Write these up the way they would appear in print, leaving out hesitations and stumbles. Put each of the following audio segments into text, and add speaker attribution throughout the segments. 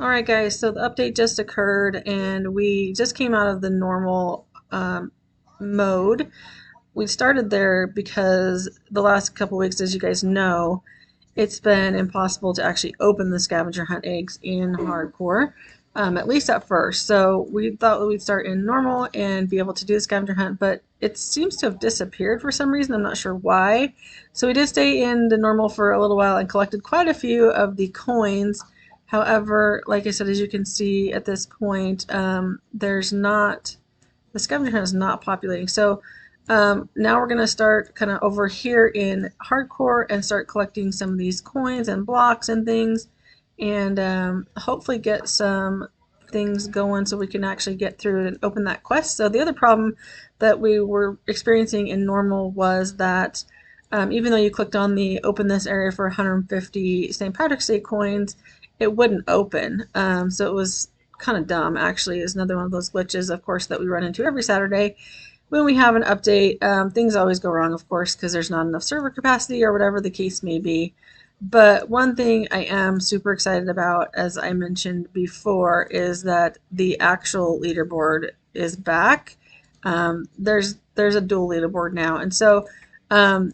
Speaker 1: Alright guys, so the update just occurred and we just came out of the normal mode. We started there because the last couple weeks, as you guys know, it's been impossible to actually open the scavenger hunt eggs in hardcore, at least at first. So we thought that we'd start in normal and be able to do the scavenger hunt, but it seems to have disappeared for some reason. I'm not sure why. So we did stay in the normal for a little while and collected quite a few of the coins. However, like I said, as you can see at this point, the scavenger hunt is not populating. So now we're going to start kind of over here in hardcore and start collecting some of these coins and blocks and things, and hopefully get some things going so we can actually get through and open that quest. So the other problem that we were experiencing in normal was that even though you clicked on the open this area for 150 St. Patrick's Day coins, it wouldn't open. So it was kind of dumb, actually. Is another one of those glitches, of course, that we run into every Saturday when we have an update. Things always go wrong, of course, because there's not enough server capacity or whatever the case may be. But one thing I am super excited about, as I mentioned before, is that the actual leaderboard is back. There's a dual leaderboard now, and so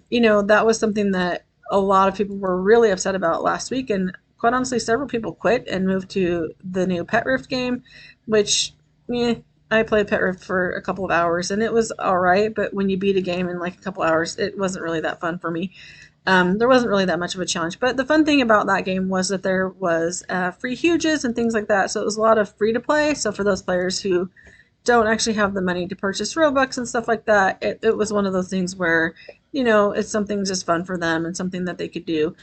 Speaker 1: you know, that was something that a lot of people were really upset about last week, and quite honestly, several people quit and moved to the new Pet Rift game, which, I played Pet Rift for a couple of hours and it was alright, but when you beat a game in like a couple hours, it wasn't really that fun for me. There wasn't really that much of a challenge, but the fun thing about that game was that there was free huges and things like that, so it was a lot of free to play. So for those players who don't actually have the money to purchase Robux and stuff like that, it was one of those things where, you know, it's something just fun for them and something that they could do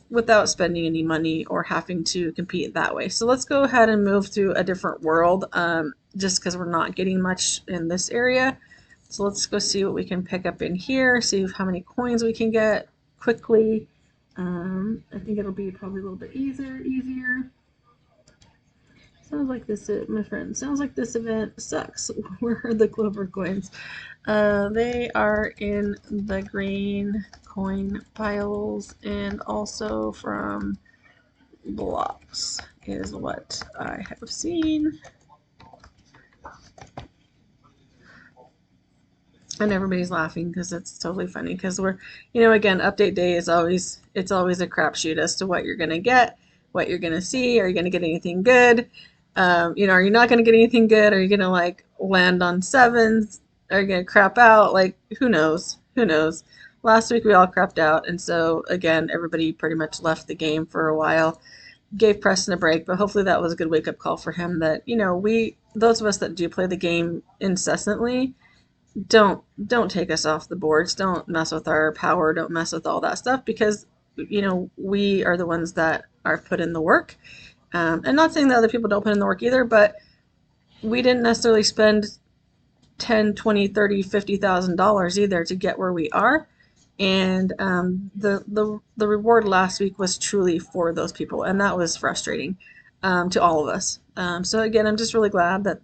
Speaker 1: without spending any money or having to compete that way. So let's go ahead and move to a different world, just because we're not getting much in this area. So let's go see what we can pick up in here, see how many coins we can get quickly. I think it'll be probably a little bit easier. Sounds like this, my friend, sounds like this event sucks. Where are the Clover coins? They are in the green coin piles and also from blocks is what I have seen. And everybody's laughing because it's totally funny because we're, you know, again, update day is always, it's always a crapshoot as to what you're going to get, what you're going to see. Are you going to get anything good? You know, are you not going to get anything good? Are you going to like land on sevens? Are you going to crap out? Like, who knows? Who knows? Last week we all crapped out. And so again, everybody pretty much left the game for a while, gave Preston a break, but hopefully that was a good wake up call for him that, you know, those of us that do play the game incessantly, don't take us off the boards. Don't mess with our power. Don't mess with all that stuff, because, you know, we are the ones that are put in the work. And not saying that other people don't put in the work either, but we didn't necessarily spend 10, 20, 30, $50,000 either to get where we are. And the reward last week was truly for those people, and that was frustrating to all of us. So again, I'm just really glad that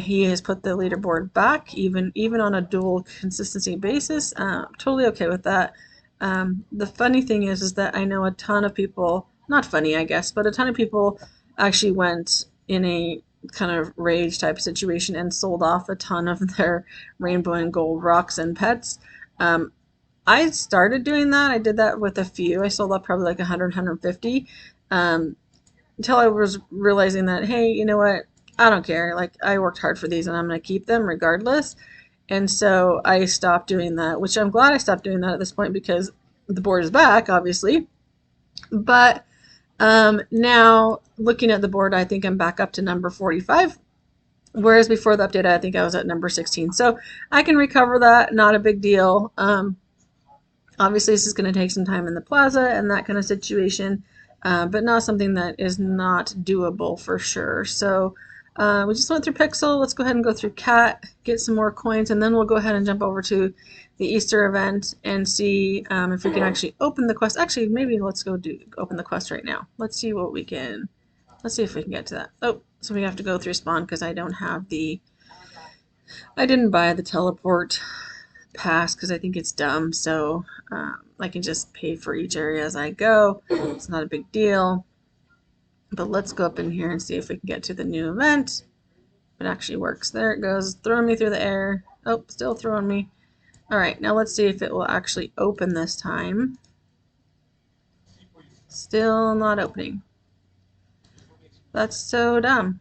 Speaker 1: he has put the leaderboard back, even on a dual consistency basis. Totally okay with that. The funny thing is that I know a ton of people, not funny I guess, but a ton of people actually went in a kind of rage type situation and sold off a ton of their rainbow and gold rocks and pets. I started doing that. I did that with a few. I sold off probably like 100, 150, until I was realizing that, hey, you know what? I don't care. Like, I worked hard for these and I'm going to keep them regardless. And so I stopped doing that, which I'm glad I stopped doing that at this point because the board is back, obviously. But now looking at the board, I think I'm back up to number 45. Whereas before the update, I think I was at number 16. So I can recover that. Not a big deal. Obviously, this is going to take some time in the plaza and that kind of situation. But not something that is not doable for sure. So we just went through Pixel. Let's go ahead and go through Cat, get some more coins, and then we'll go ahead and jump over to the Easter event and see if we can actually open the quest. Actually, maybe let's go open the quest right now. Let's see what we can. Let's see if we can get to that. Oh, so we have to go through spawn because I don't have I didn't buy the teleport pass because I think it's dumb. So I can just pay for each area as I go. It's not a big deal. But let's go up in here and see if we can get to the new event. It actually works. There it goes, throwing me through the air. Oh, still throwing me. All right, now let's see if it will actually open this time. Still not opening. That's so dumb.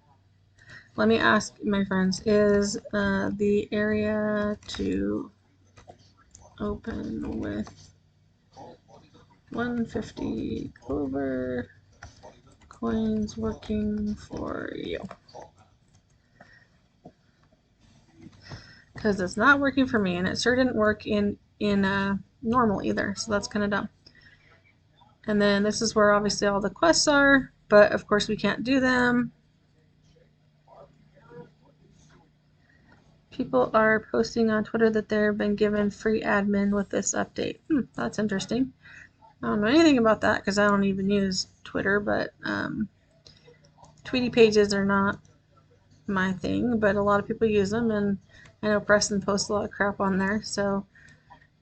Speaker 1: Let me ask my friends, is the area to open with 150 clover coins working for you? Because it's not working for me, and it sure didn't work in normal either, so that's kind of dumb. And then this is where obviously all the quests are, but of course we can't do them. People are posting on Twitter that they've been given free admin with this update. That's interesting. I don't know anything about that because I don't even use Twitter, but Tweety pages are not my thing, but a lot of people use them, and I know Preston posts a lot of crap on there, so,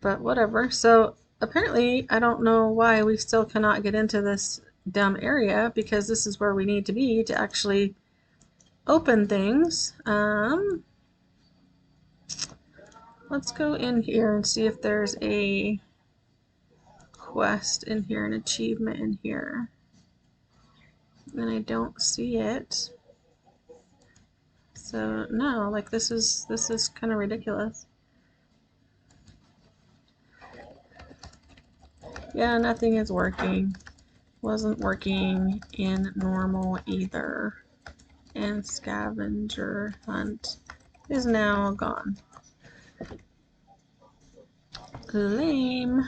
Speaker 1: but whatever. So apparently, I don't know why we still cannot get into this dumb area, because this is where we need to be to actually open things. Let's go in here and see if there's a quest in here, an achievement in here. And I don't see it. So no, like this is kind of ridiculous. Yeah, nothing is working. Wasn't working in normal either. And scavenger hunt is now gone. Lame.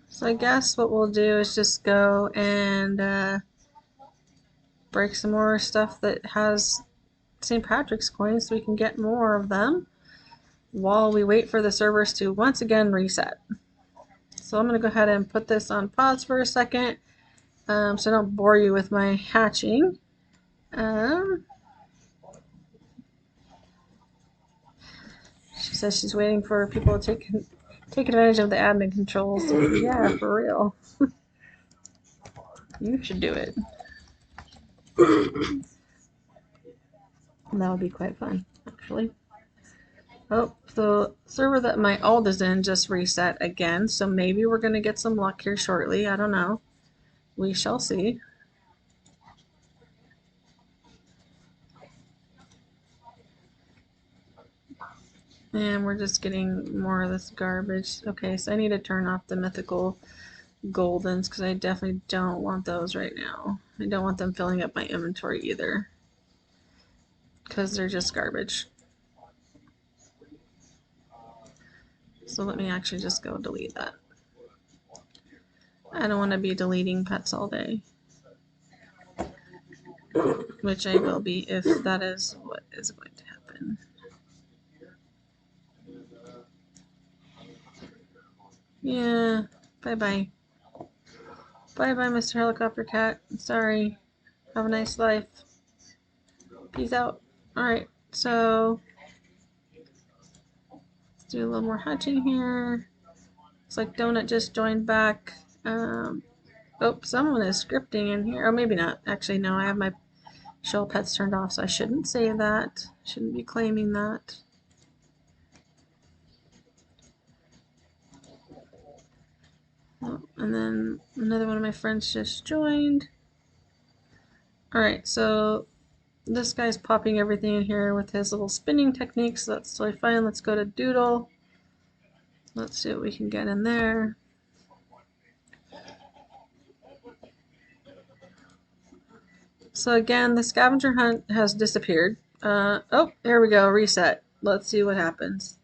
Speaker 1: So I guess what we'll do is just go and break some more stuff that has St. Patrick's coins so we can get more of them while we wait for the servers to once again reset. So I'm going to go ahead and put this on pause for a second so I don't bore you with my hatching. She says she's waiting for people to take advantage of the admin controls. Yeah, for real. You should do it. That would be quite fun, actually. Oh, the server that my alt is in just reset again, so maybe we're going to get some luck here shortly. I don't know. We shall see. And we're just getting more of this garbage. Okay, so I need to turn off the mythical goldens because I definitely don't want those right now. I don't want them filling up my inventory either because they're just garbage. So let me actually just go delete that. I don't want to be deleting pets all day. Which I will be if that is what is going to happen. Yeah, bye-bye. Bye-bye, Mr. Helicopter Cat. Sorry. Have a nice life. Peace out. Alright, so let's do a little more hatching here. Looks like Donut just joined back. Oh, someone is scripting in here. Oh, maybe not. Actually, no, I have my show pets turned off, so I shouldn't say that. Shouldn't be claiming that. Oh, and then another one of my friends just joined. Alright, so this guy's popping everything in here with his little spinning techniques, so that's totally fine. Let's go to Doodle. Let's see what we can get in there. So again, the scavenger hunt has disappeared. Oh, here we go, reset. Let's see what happens.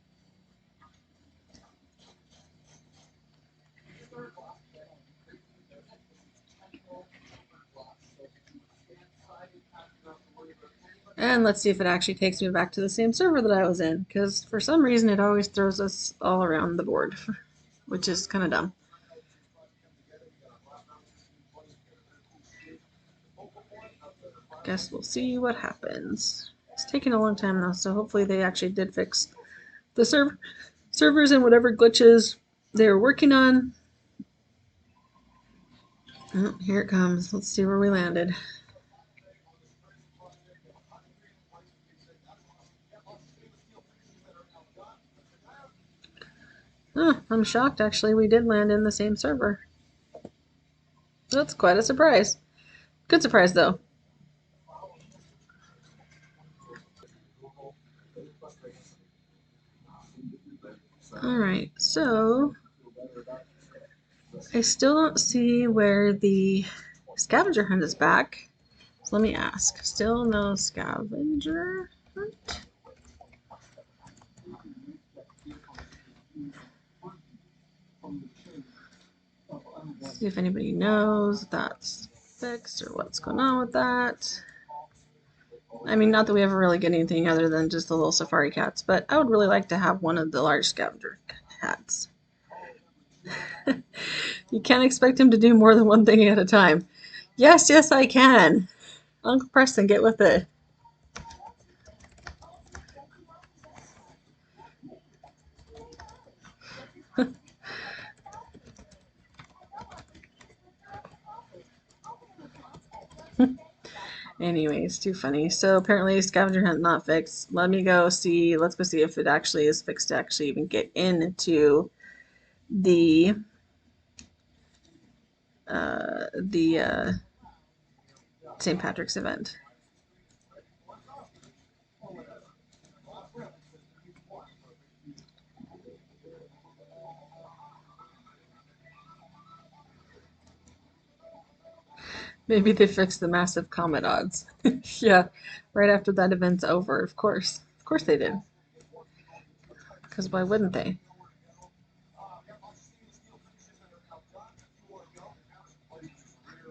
Speaker 1: And let's see if it actually takes me back to the same server that I was in, because for some reason it always throws us all around the board, which is kind of dumb. Guess we'll see what happens. It's taking a long time though, so hopefully they actually did fix the servers and whatever glitches they were working on. Oh, here it comes. Let's see where we landed. Oh, I'm shocked actually we did land in the same server. That's quite a surprise. Good surprise though. Alright, so I still don't see where the scavenger hunt is back. So let me ask. Still no scavenger hunt? See if anybody knows if that's fixed or what's going on with that. I mean, not that we ever really get anything other than just the little safari cats, but I would really like to have one of the large scavenger hats. You can't expect him to do more than one thing at a time. Yes, yes, I can. Uncle Preston, get with it. Anyways, too funny. So apparently scavenger hunt not fixed. Let me go see. Let's go see if it actually is fixed to actually even get into the St. Patrick's event. Maybe they fixed the massive comet odds. Yeah, right after that event's over, of course. Of course they did. Because why wouldn't they?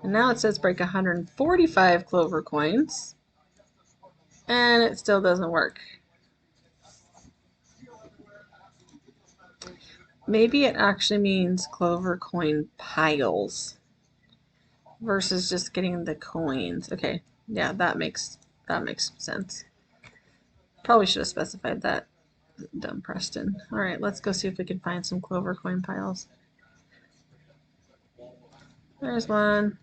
Speaker 1: And now it says break 145 clover coins. And it still doesn't work. Maybe it actually means clover coin piles versus just getting the coins. Okay, yeah, that makes sense. Probably should have specified that. Dumb Preston. All right, let's go see if we can find some clover coin piles. There's one.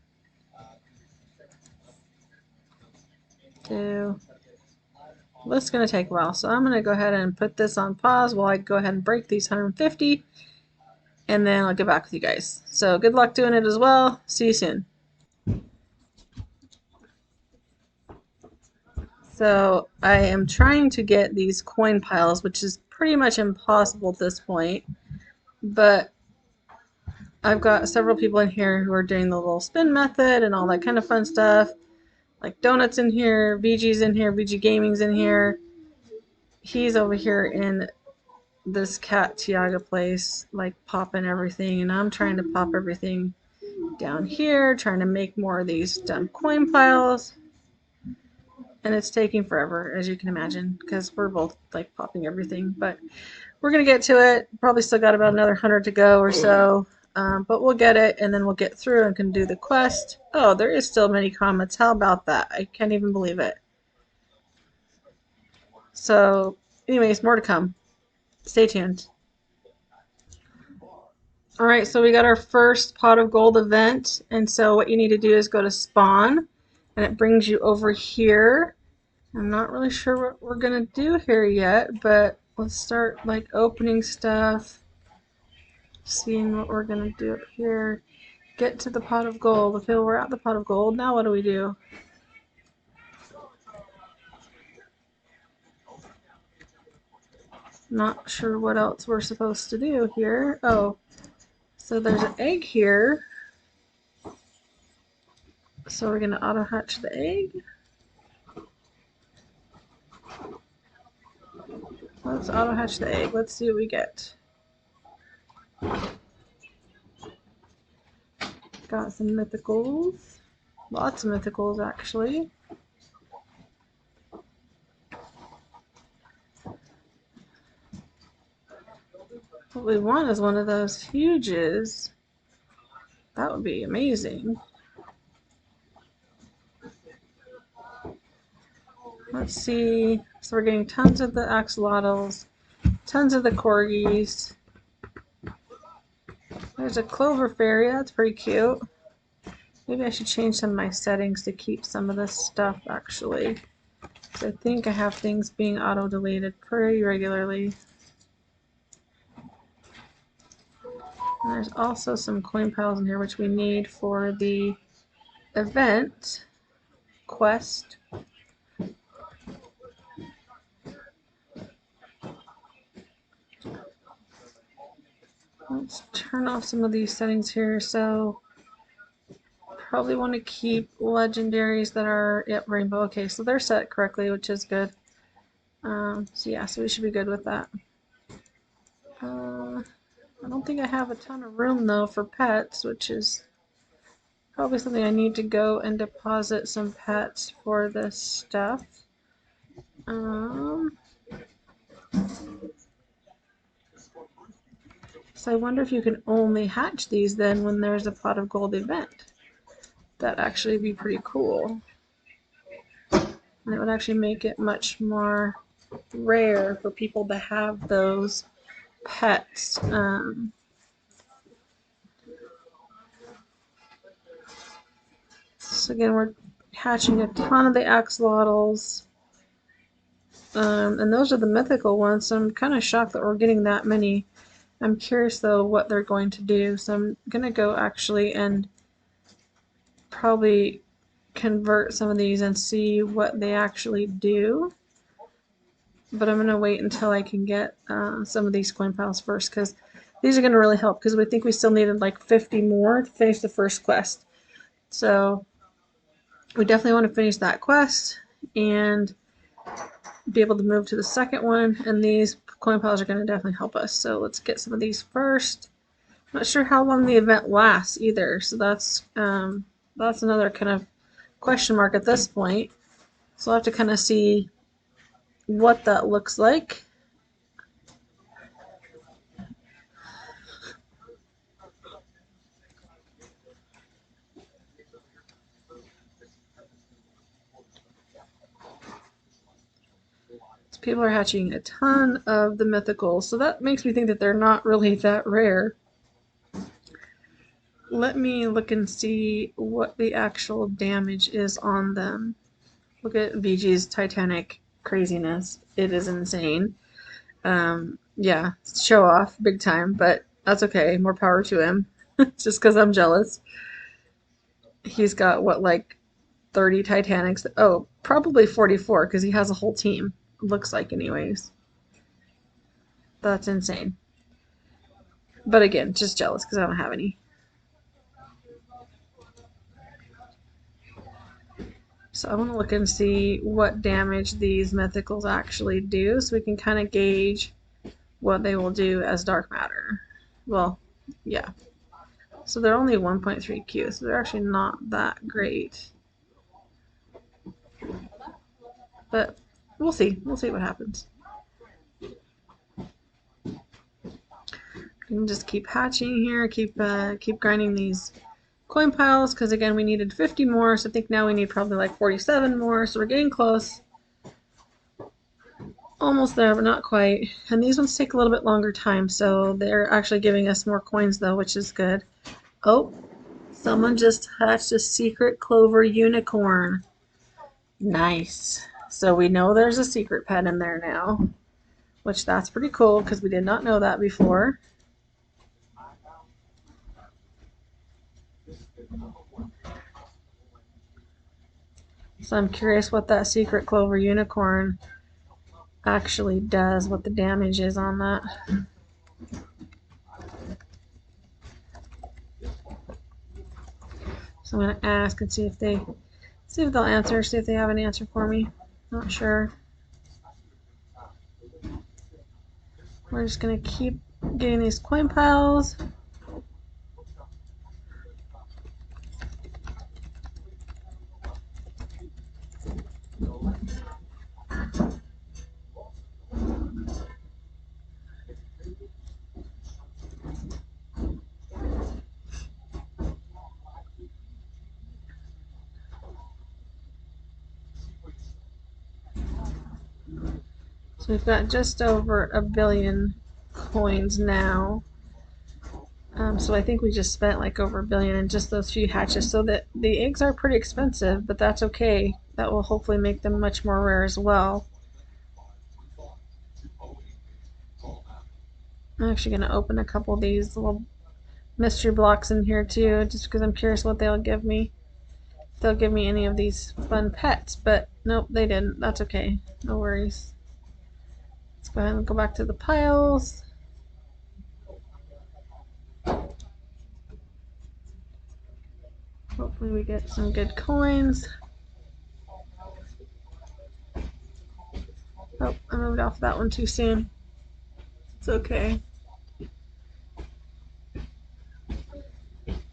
Speaker 1: Two. Well, this is going to take a while, so I'm going to go ahead and put this on pause while I go ahead and break these 150, and then I'll get back with you guys. So good luck doing it as well. See you soon. So I am trying to get these coin piles, which is pretty much impossible at this point, but I've got several people in here who are doing the little spin method and all that kind of fun stuff. Like Donuts in here, VG's in here, VG Gaming's in here. He's over here in this Cat Tiaga place, like popping everything, and I'm trying to pop everything down here, trying to make more of these dumb coin piles. And it's taking forever, as you can imagine, because we're both like popping everything. But we're gonna get to it. Probably still got about another 100 to go or so. But we'll get it, and then we'll get through and can do the quest. Oh, there is still many comments. How about that? I can't even believe it. So, anyways, more to come. Stay tuned. All right, so we got our first pot of gold event, and so what you need to do is go to spawn, and it brings you over here. I'm not really sure what we're gonna do here yet, but let's start like opening stuff, seeing what we're gonna do up here. Get to the pot of gold. Okay, we're at the pot of gold. Now what do we do? Not sure what else we're supposed to do here. Oh, so there's an egg here. So we're gonna auto hatch the egg. Let's auto hatch the egg. Let's see what we get. Got some mythicals. Lots of mythicals actually. What we want is one of those huges. That would be amazing. Let's see. So we're getting tons of the axolotls, Tons of the corgis. There's a clover fairy. That's pretty cute. Maybe I should change some of my settings to keep some of this stuff actually. Because I think I have things being auto-deleted pretty regularly. And there's also some coin piles in here which we need for the event quest. Let's turn off some of these settings here. So probably want to keep legendaries that are, yep, rainbow. Okay, so they're set correctly, which is good. So yeah, so we should be good with that. I don't think I have a ton of room though for pets, which is probably something I need to go and deposit some pets for this stuff. So I wonder if you can only hatch these then when there's a pot of gold event. That'd actually be pretty cool. And it would actually make it much more rare for people to have those pets. So again, we're hatching a ton of the axolotls. And those are the mythical ones, so I'm kind of shocked that we're getting that many. I'm curious though what they're going to do, so I'm gonna go actually and probably convert some of these and see what they actually do. But I'm gonna wait until I can get some of these coin piles first, because these are gonna really help, because we think we still needed like 50 more to finish the first quest. So we definitely want to finish that quest and be able to move to the second one, and these coin piles are going to definitely help us. So let's get some of these first. Not sure how long the event lasts either, so that's another kind of question mark at this point. So I'll have to kind of see what that looks like. People are hatching a ton of the mythicals, so that makes me think that they're not really that rare. Let me look and see what the actual damage is on them. Look at VG's Titanic craziness. It is insane. Yeah, show off big time, but that's okay. More power to him. Just because I'm jealous. He's got what, like 30 Titanics? Oh, probably 44 because he has a whole team. Looks like, anyways. That's insane. But again, just jealous because I don't have any. So I want to look and see what damage these mythicals actually do, so we can kind of gauge what they will do as dark matter. Well, yeah. So they're only 1.3 Q, so they're actually not that great. But we'll see. We'll see what happens. We can just keep hatching here, keep grinding these coin piles, because again we needed 50 more, so I think now we need probably like 47 more, so we're getting close. Almost there, but not quite. And these ones take a little bit longer time, so they're actually giving us more coins though, which is good. Oh, someone just hatched a secret clover unicorn. Nice. So we know there's a secret pet in there now, which that's pretty cool because we did not know that before. So I'm curious what that secret clover unicorn actually does, what the damage is on that. So I'm going to ask and see if they'll answer, see if they have an answer for me. Not sure. We're just going to keep getting these coin piles. So we've got just over 1 billion coins now. So I think we just spent like over 1 billion in just those few hatches. So that the eggs are pretty expensive, but that's okay. That will hopefully make them much more rare as well. I'm actually going to open a couple of these little mystery blocks in here too, just because I'm curious what they'll give me. If they'll give me any of these fun pets, but nope, they didn't. That's okay. No worries. Let's go ahead and go back to the piles. Hopefully we get some good coins. Oh, I moved off that one too soon. It's okay.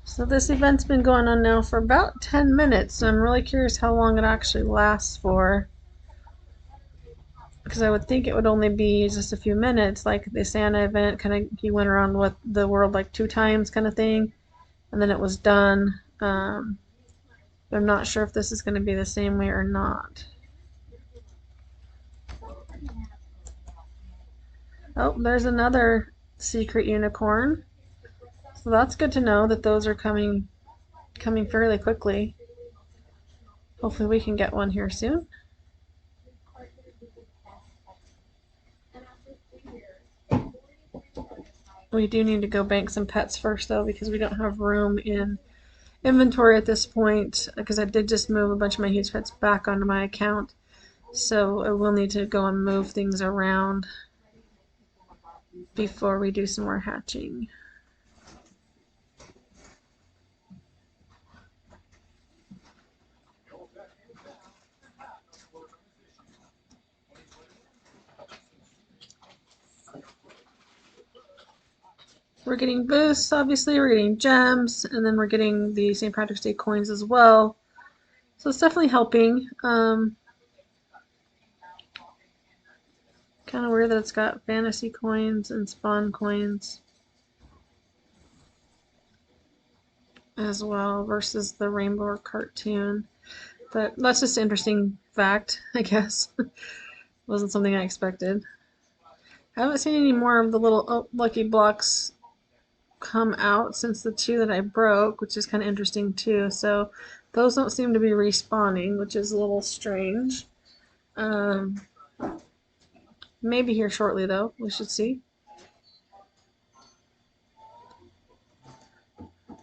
Speaker 1: So this event's been going on now for about 10 minutes, so I'm really curious how long it actually lasts for. Because I would think it would only be just a few minutes, like the Santa event, kind of he went around with the world like 2 times kind of thing, and then it was done. I'm not sure if this is going to be the same way or not. Oh, there's another secret unicorn. So that's good to know that those are coming fairly quickly. Hopefully we can get one here soon. We do need to go bank some pets first though, because we don't have room in inventory at this point, because I did just move a bunch of my huge pets back onto my account. So I will need to go and move things around before we do some more hatching. We're getting boosts, obviously, we're getting gems, and then we're getting the St. Patrick's Day coins as well. So it's definitely helping. Kind of weird that it's got fantasy coins and spawn coins as well versus the rainbow cartoon. But that's just an interesting fact, I guess. Wasn't something I expected. I haven't seen any more of the little lucky blocks come out since the 2 that I broke, which is kind of interesting too. So those don't seem to be respawning, which is a little strange. Maybe here shortly though, we should see.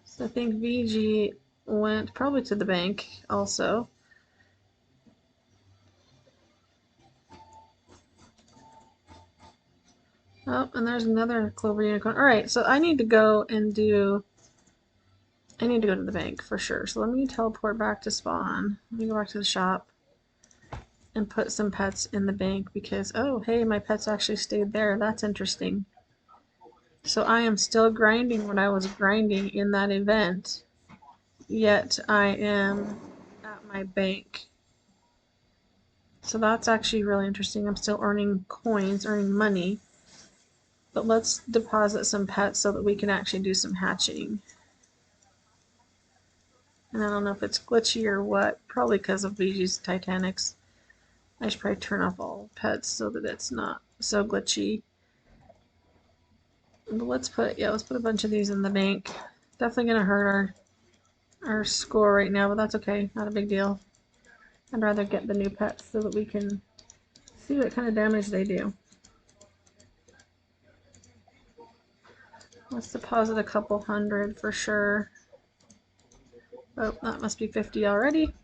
Speaker 1: So I think VG went probably to the bank also. Oh, and there's another Clover Unicorn. Alright, so I need to go and I need to go to the bank for sure. So let me teleport back to spawn. Let me go back to the shop and put some pets in the bank because, oh, hey, my pets actually stayed there. That's interesting. So I am still grinding what I was grinding in that event, yet I am at my bank. So that's actually really interesting. I'm still earning coins, earning money. But let's deposit some pets so that we can actually do some hatching. And I don't know if it's glitchy or what. Probably because of VG's Titanics. I should probably turn off all pets so that it's not so glitchy. But let's put a bunch of these in the bank. Definitely gonna hurt our score right now, but that's okay. Not a big deal. I'd rather get the new pets so that we can see what kind of damage they do. Let's deposit a couple hundred for sure. Oh, that must be 50 already.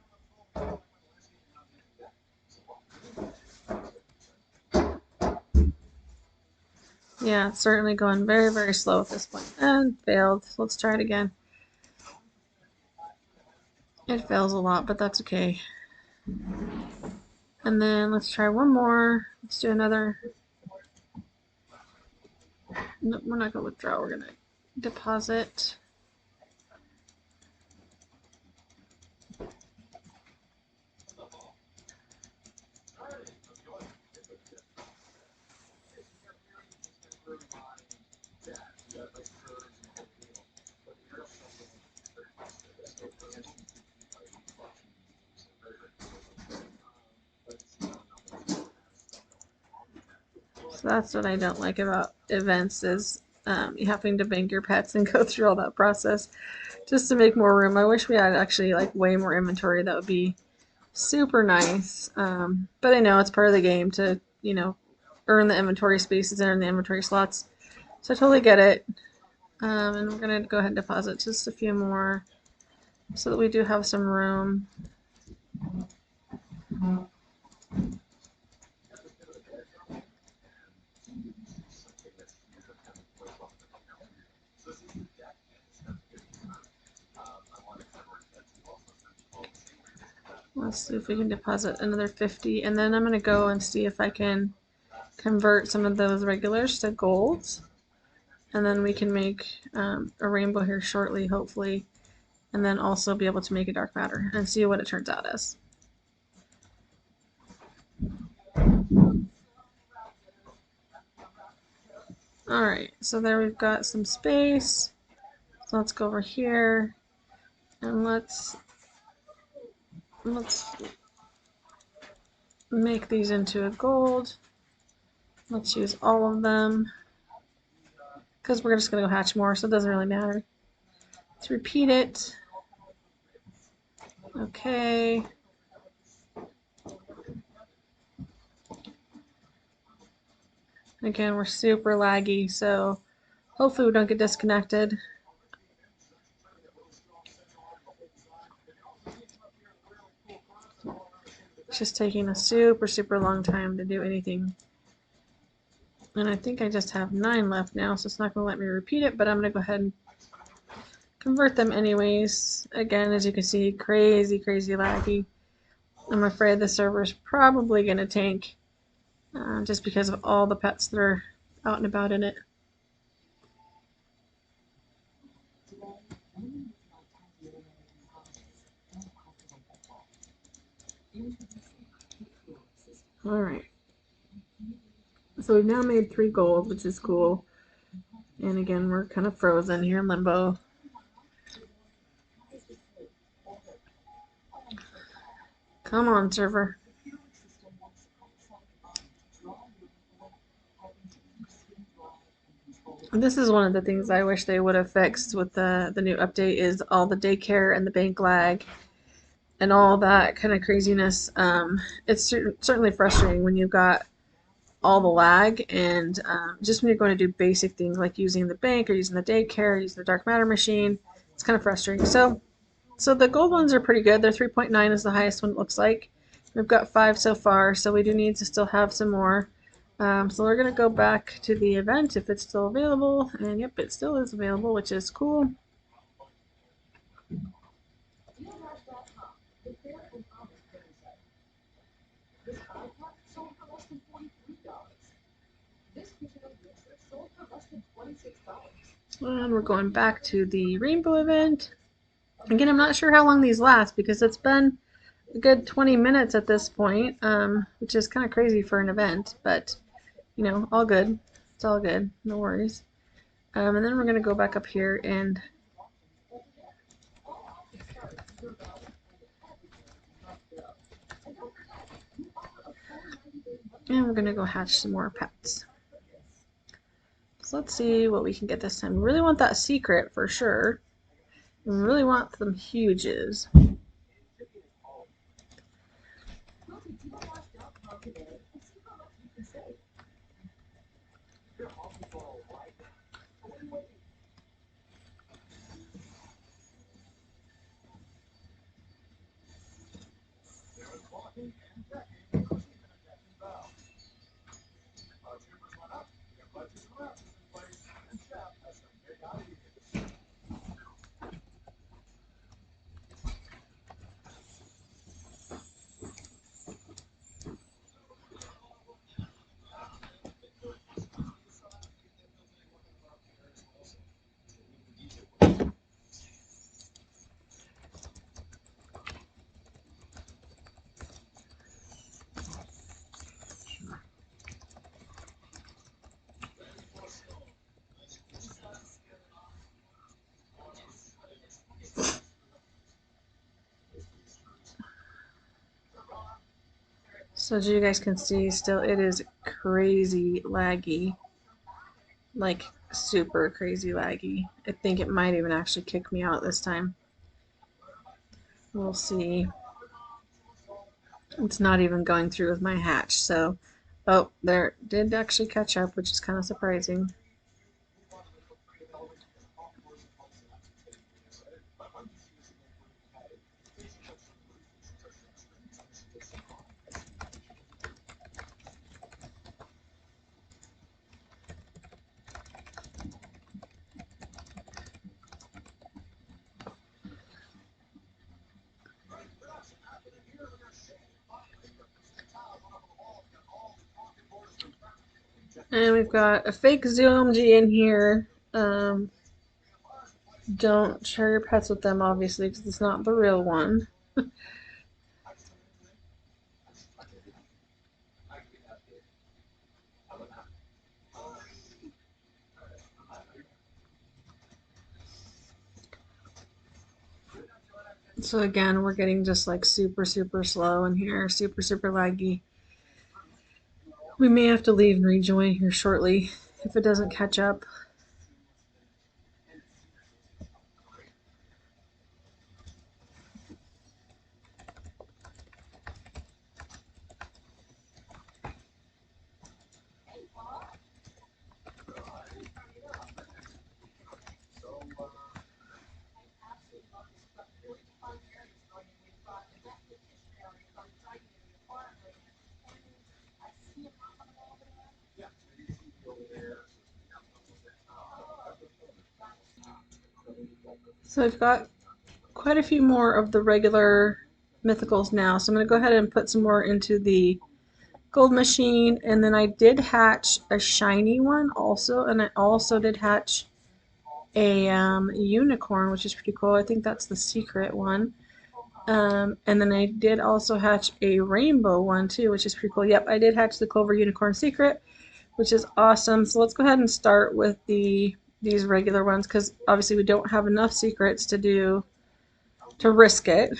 Speaker 1: Yeah, it's certainly going very, very slow at this point. And failed. Let's try it again. It fails a lot, but that's okay. And then let's try one more. Let's do another. No, we're not going to withdraw. We're going to deposit. So that's what I don't like about events is you having to bank your pets and go through all that process just to make more room. I wish we had actually like way more inventory. That would be super nice. But I know it's part of the game to, you know, earn the inventory spaces and earn the inventory slots. So I totally get it. And we're going to go ahead and deposit just a few more so that we do have some room. Let's see if we can deposit another 50, and then I'm going to go and see if I can convert some of those regulars to golds, and then we can make a rainbow here shortly, hopefully, and then also be able to make a dark matter and see what it turns out as. Alright, so there we've got some space. So let's go over here and let's make these into a gold. Let's use all of them because we're just going to go hatch more, so it doesn't really matter. Let's repeat it. Okay. Again, we're super laggy, so hopefully we don't get disconnected. It's just taking a super long time to do anything. And I think I just have 9 left now, so it's not going to let me repeat it, but I'm going to go ahead and convert them anyways. Again, as you can see, crazy laggy. I'm afraid the server is probably going to tank just because of all the pets that are out and about in it. Alright. So we've now made 3 gold, which is cool. And again, we're kind of frozen here in limbo. Come on, server. This is one of the things I wish they would have fixed with the new update is all the daycare and the bank lag and all that kind of craziness. It's certainly frustrating when you've got all the lag and just when you're going to do basic things like using the bank or using the daycare, or using the dark matter machine, it's kind of frustrating. So the gold ones are pretty good. They're 3.9 is the highest one, it looks like. We've got 5 so far, so we do need to still have some more. So we're going to go back to the event if it's still available. And yep, it still is available, which is cool. And we're going back to the rainbow event. Again, I'm not sure how long these last because it's been a good 20 minutes at this point, which is kind of crazy for an event, but you know, all good. It's all good. No worries. And then we're going to go back up here and we're going to go hatch some more pets. So let's see what we can get this time. We really want that secret for sure. We really want some huges. So as you guys can see, still it is crazy laggy. Like super crazy laggy. I think it might even actually kick me out this time. We'll see. It's not even going through with my hatch, so oh, there did actually catch up, which is kind of surprising. And we've got a fake ZOMG in here. Don't share your pets with them, obviously, because it's not the real one. So again, we're getting just like super slow in here, super laggy. We may have to leave and rejoin here shortly if it doesn't catch up. So I've got quite a few more of the regular mythicals now, so I'm going to go ahead and put some more into the gold machine, and then I did hatch a shiny one also, and I also did hatch a unicorn, which is pretty cool. I think that's the secret one. And then I did also hatch a rainbow one too, which is pretty cool. Yep, I did hatch the Clover Unicorn Secret, which is awesome. So let's go ahead and start with these regular ones, because obviously we don't have enough secrets to risk it,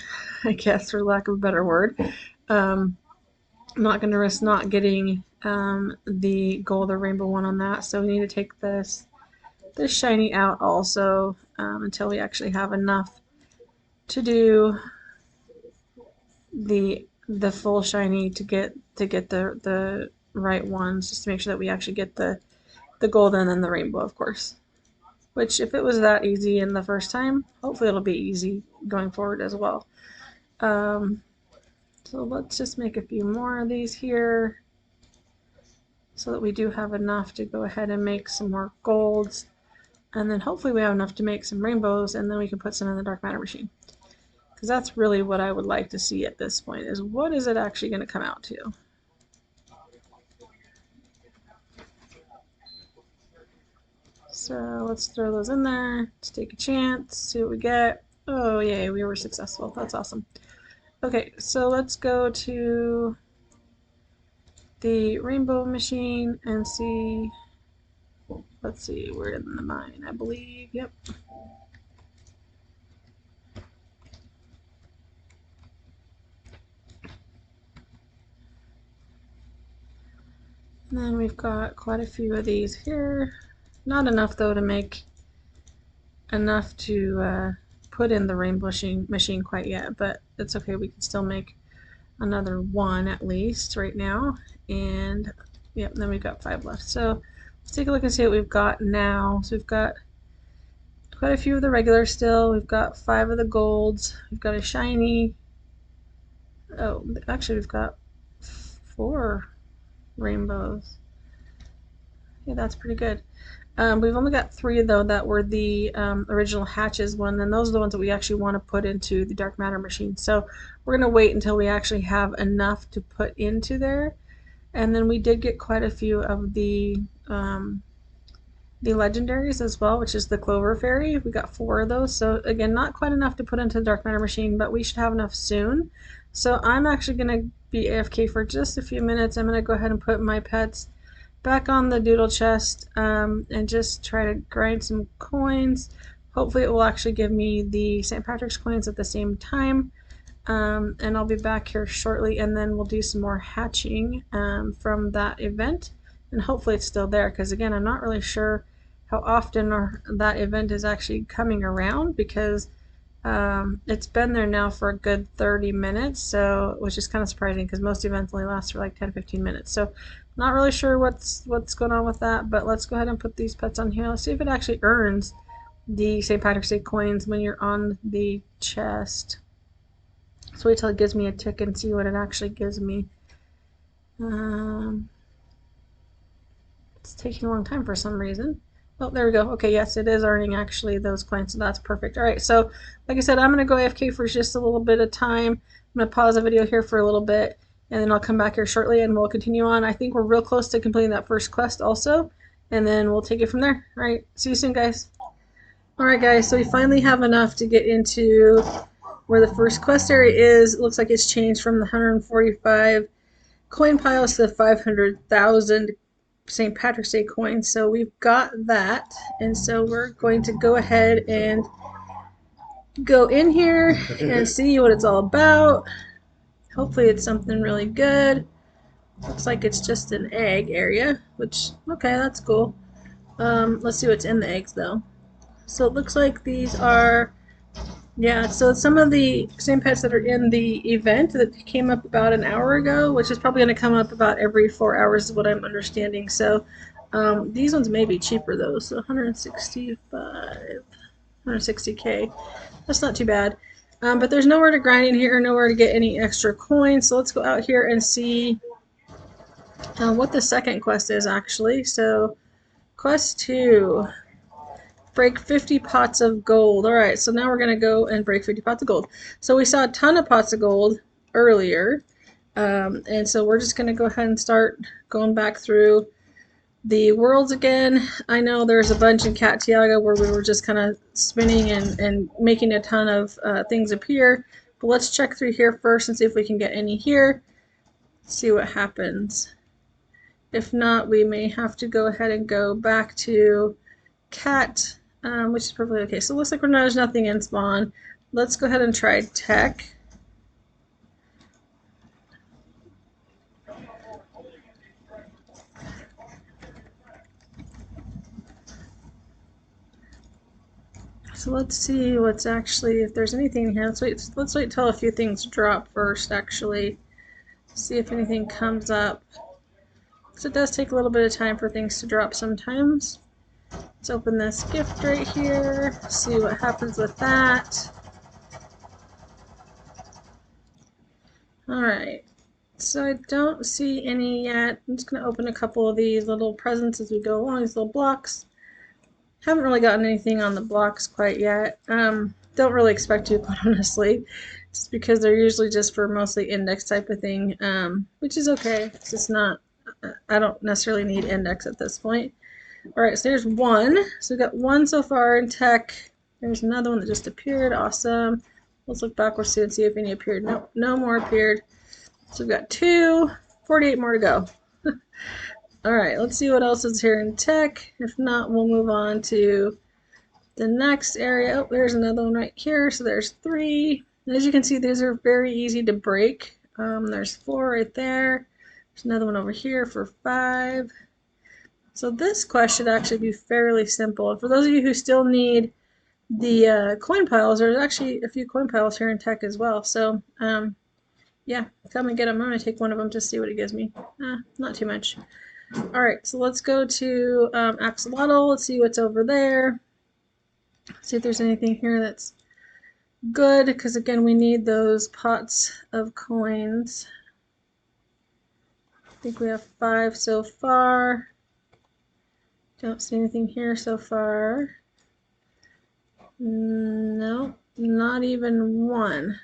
Speaker 1: I guess, for lack of a better word. I'm not going to risk not getting the gold or rainbow one on that, so we need to take this shiny out also until we actually have enough to do the full shiny to get the right ones, just to make sure that we actually get the gold and then the rainbow, of course. Which, if it was that easy in the first time, hopefully it'll be easy going forward as well. So let's just make a few more of these here so that we do have enough to go ahead and make some more golds. And then hopefully we have enough to make some rainbows, and then we can put some in the dark matter machine. Because that's really what I would like to see at this point, is what is it actually going to come out to? So let's throw those in there. Let's take a chance, see what we get. Oh, yay, we were successful. That's awesome. Okay, so let's go to the rainbow machine and see. Let's see, we're in the mine, I believe. Yep. And then we've got quite a few of these here. Not enough, though, to make enough to put in the rainbow machine quite yet, but it's okay. We can still make another one at least right now. And yep, then we've got 5 left. So let's take a look and see what we've got now. So we've got quite a few of the regulars still. We've got 5 of the golds. We've got a shiny. Oh, actually we've got 4 rainbows. Yeah, that's pretty good. We've only got 3 though that were the original hatches one, and those are the ones that we actually want to put into the dark matter machine. So we're going to wait until we actually have enough to put into there. And then we did get quite a few of the legendaries as well, which is the Clover Fairy. We got 4 of those. So again, not quite enough to put into the dark matter machine, but we should have enough soon. So I'm actually going to be AFK for just a few minutes. I'm going to go ahead and put my pets back on the doodle chest and just try to grind some coins. Hopefully it will actually give me the St. Patrick's coins at the same time. And I'll be back here shortly, and then we'll do some more hatching from that event, and hopefully it's still there, because again, I'm not really sure how often that event is actually coming around, because it's been there now for a good 30 minutes, so which is kind of surprising because most events only last for like 10-15 minutes. So not really sure what's going on with that, but let's go ahead and put these pets on here. Let's see if it actually earns the St. Patrick's Day coins when you're on the chest. So wait till it gives me a tick and see what it actually gives me. It's taking a long time for some reason. Oh, there we go. Okay, yes, it is earning actually those coins, so that's perfect. All right, so like I said, I'm going to go AFK for just a little bit of time. I'm going to pause the video here for a little bit, and then I'll come back here shortly and we'll continue on. I think we're real close to completing that first quest also, and then we'll take it from there. All right, see you soon, guys. All right, guys, so we finally have enough to get into where the first quest area is. It looks like it's changed from the 145 coin piles to the 500,000 St. Patrick's Day coins. So we've got that, and so we're going to go ahead and go in here and see what it's all about. Hopefully it's something really good. Looks like it's just an egg area, which, okay, that's cool. Let's see what's in the eggs though. So it looks like these are, yeah, so some of the same pets that are in the event that came up about an hour ago, which is probably going to come up about every 4 hours is what I'm understanding. So these ones may be cheaper though, so 160k. That's not too bad. But there's nowhere to grind in here, nowhere to get any extra coins. So let's go out here and see what the second quest is actually. So quest 2. Break 50 pots of gold. Alright, so now we're going to go and break 50 pots of gold. So we saw a ton of pots of gold earlier. And so we're just going to go ahead and start going back through the worlds again. I know there's a bunch in Cat Tiago where we were just kind of spinning and making a ton of things appear. But let's check through here first and see if we can get any here. See what happens. If not, we may have to go ahead and go back to Cat, which is perfectly okay. So it looks like there's nothing in spawn. Let's go ahead and try tech. So let's see what's actually, if there's anything here. Let's wait till a few things drop first, actually. See if anything comes up. So it does take a little bit of time for things to drop sometimes. Let's open this gift right here, see what happens with that. Alright, so I don't see any yet. I'm just going to open a couple of these little presents as we go along, these little blocks. Haven't really gotten anything on the blocks quite yet. Don't really expect to, quite honestly, just because they're usually just for mostly index type of thing, which is okay. It's just not, I don't necessarily need index at this point. Alright, so there's one. So we've got one so far in tech. There's another one that just appeared. Awesome. Let's look backwards and see if any appeared. Nope, no more appeared. So we've got 2, 48 more to go. Alright, let's see what else is here in tech. If not, we'll move on to the next area. Oh, there's another one right here. So there's 3. And as you can see, these are very easy to break. There's 4 right there. There's another one over here for 5. So this quest should actually be fairly simple. And for those of you who still need the coin piles, there's actually a few coin piles here in tech as well. So yeah, come and get them. I'm going to take one of them to see what it gives me. Not too much. Alright, so let's go to Axolotl. Let's see what's over there. See if there's anything here that's good, because again, we need those pots of coins. I think we have 5 so far. Don't see anything here so far. No, not even one.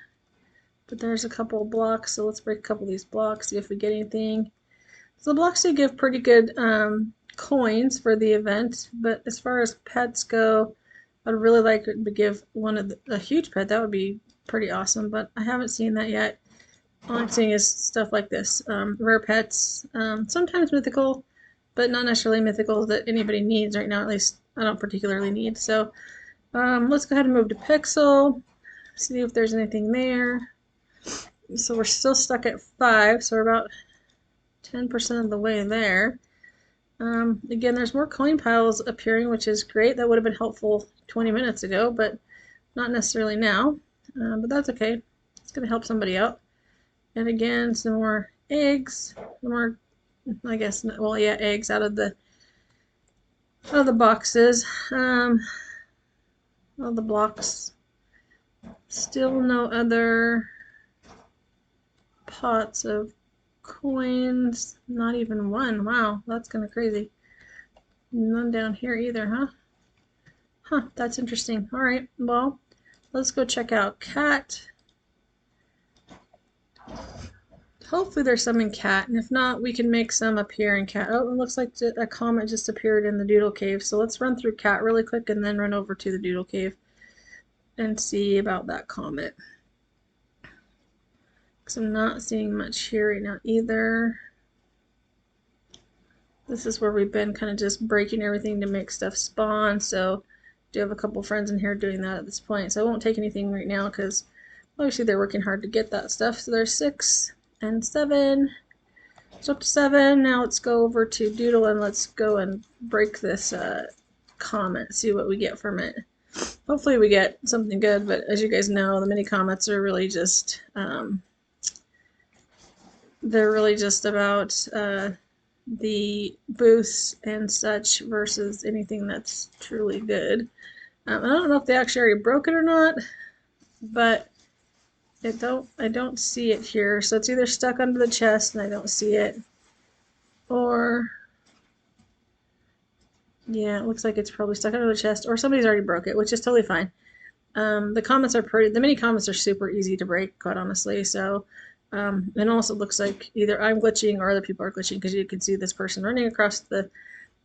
Speaker 1: But there's a couple of blocks, so let's break a couple of these blocks, see if we get anything. So the blocks do give pretty good coins for the event, but as far as pets go, I'd really like to give one of a huge pet. That would be pretty awesome, but I haven't seen that yet. All I'm seeing is stuff like this. Rare pets, sometimes mythical, but not necessarily mythical that anybody needs right now. At least I don't particularly need. So let's go ahead and move to Pixel, see if there's anything there. So we're still stuck at 5, so we're about 10% of the way there. Again, there's more coin piles appearing, which is great. That would have been helpful 20 minutes ago, but not necessarily now. But that's okay. It's going to help somebody out. And again, some more eggs. Some more, I guess, well, yeah, eggs out of the boxes. All the blocks. Still no other pots of coins. Not even one. Wow, that's kind of crazy. None down here either, huh? Huh, that's interesting. All right, well, let's go check out cat. Hopefully there's some in cat, and if not, we can make some up here in cat. Oh, it looks like a comet just appeared in the doodle cave. So let's run through cat really quick and then run over to the doodle cave and see about that comet. Because I'm not seeing much here right now either. This is where we've been kind of just breaking everything to make stuff spawn. So I do have a couple friends in here doing that at this point. So I won't take anything right now because obviously they're working hard to get that stuff. So there's 6 and 7. So up to 7. Now let's go over to Doodle and let's go and break this comet, see what we get from it. Hopefully we get something good, but as you guys know, the mini comets are really just they're really just about the boosts and such versus anything that's truly good. I don't know if they actually already broke it or not, but I don't see it here. So it's either stuck under the chest and I don't see it, or yeah, it looks like it's probably stuck under the chest, or somebody's already broke it, which is totally fine. The comments are the mini comments are super easy to break, quite honestly. So, and also looks like either I'm glitching or other people are glitching because you can see this person running across the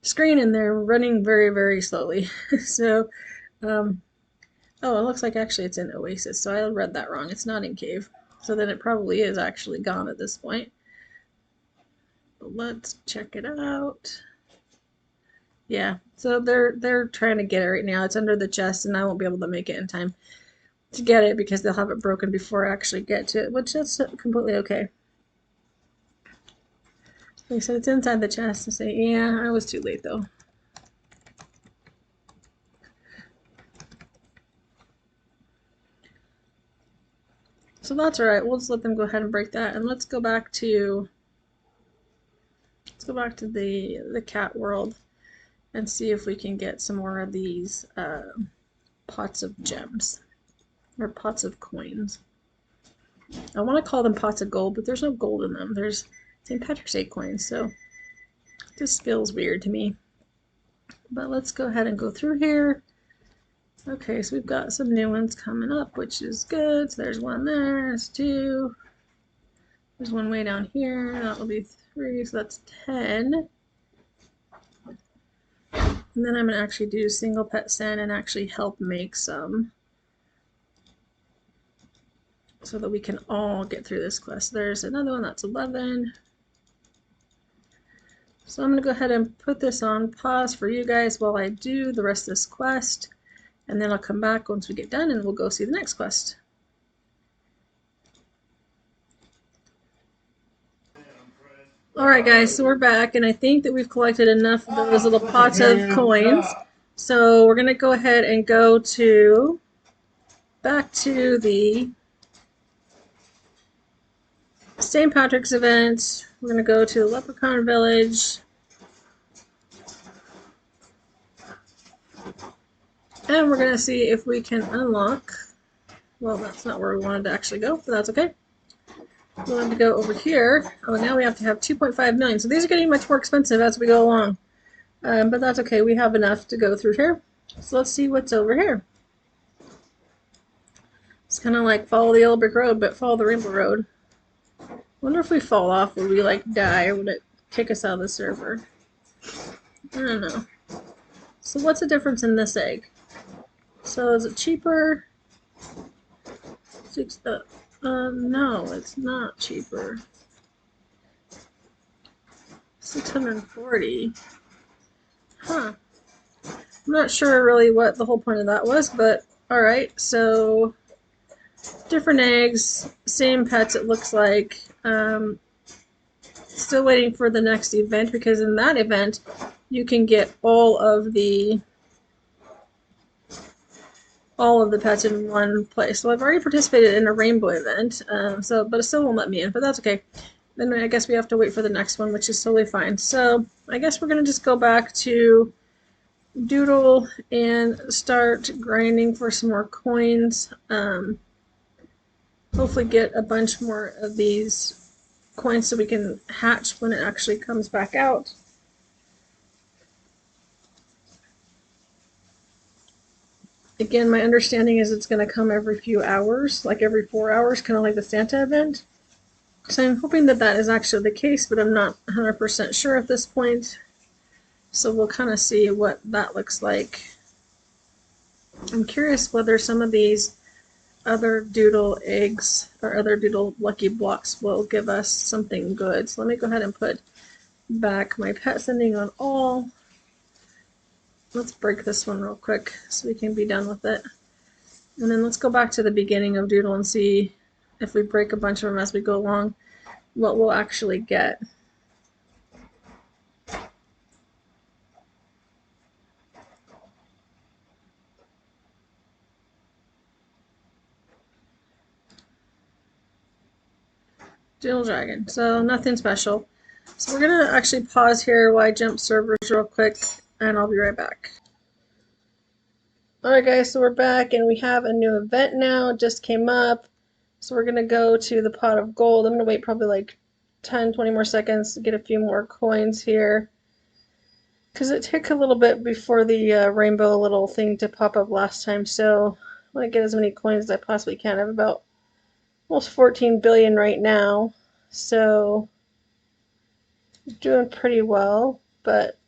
Speaker 1: screen and they're running very, very slowly. So, oh, it looks like actually it's in Oasis. So I read that wrong. It's not in Cave. So then it probably is actually gone at this point. But let's check it out. Yeah, so they're trying to get it right now. It's under the chest, and I won't be able to make it in time to get it because they'll have it broken before I actually get to it, which is completely okay. They said it's inside the chest. I say, yeah, I was too late though. So that's all right. We'll just let them go ahead and break that, and let's go back to the cat world and see if we can get some more of these pots of gems or pots of coins. I want to call them pots of gold, but there's no gold in them. There's St. Patrick's Day coins, so it just feels weird to me. But let's go ahead and go through here. Okay, so we've got some new ones coming up, which is good. So there's one there, there's 2. There's one way down here, that will be 3, so that's 10. And then I'm going to actually do single pet send and actually help make some so that we can all get through this quest. There's another one, that's 11. So I'm going to go ahead and put this on pause for you guys while I do the rest of this quest. And then I'll come back once we get done and we'll go see the next quest. Alright guys, so we're back and I think that we've collected enough of those little pots of coins. So we're going to go ahead and go back to the St. Patrick's event. We're going to go to the Leprechaun Village. And we're going to see if we can unlock, well, that's not where we wanted to actually go, but that's okay. We wanted to go over here. Oh, now we have to have 2.5 million. So these are getting much more expensive as we go along. But that's okay. We have enough to go through here. So let's see what's over here. It's kind of like follow the yellow brick road, but follow the rainbow road. Wonder if we fall off, would we like die, or would it kick us out of the server? I don't know. So what's the difference in this egg? So is it cheaper? No, it's not cheaper. 640. Huh. I'm not sure really what the whole point of that was, but alright, so Different eggs, same pets it looks like. Still waiting for the next event, because in that event you can get all of the pets in one place. So I've already participated in a rainbow event, but it still won't let me in, but that's okay. Then I guess we have to wait for the next one, which is totally fine. So I guess we're gonna just go back to Doodle and start grinding for some more coins. Hopefully get a bunch more of these coins so we can hatch when it actually comes back out. Again, my understanding is it's going to come every few hours, like every 4 hours, kind of like the Santa event. So I'm hoping that that is actually the case, but I'm not 100% sure at this point. So we'll kind of see what that looks like. I'm curious whether some of these other Doodle eggs or other Doodle lucky blocks will give us something good. So let me go ahead and put back my pet sending on all. Let's break this one real quick so we can be done with it. And then let's go back to the beginning of Doodle and see if we break a bunch of them as we go along, what we'll actually get. Doodle Dragon, so nothing special. So we're gonna actually pause here while I jump servers real quick, and I'll be right back. Alright guys, so we're back and we have a new event now, it just came up. So we're gonna go to the pot of gold. I'm gonna wait probably like 10-20 more seconds to get a few more coins here, because it took a little bit before the rainbow little thing to pop up last time. So I want to get as many coins as I possibly can. I have about almost 14 billion right now, so doing pretty well, but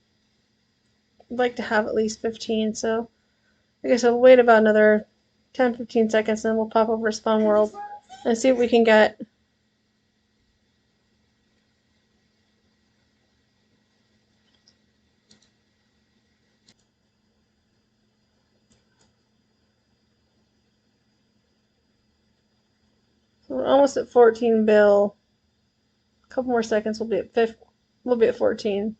Speaker 1: I'd like to have at least 15. So I guess I'll wait about another 10-15 seconds, and then we'll pop over Spawn World and see what we can get. So we're almost at 14 bill. A couple more seconds, we'll be at 15. We'll be at 14.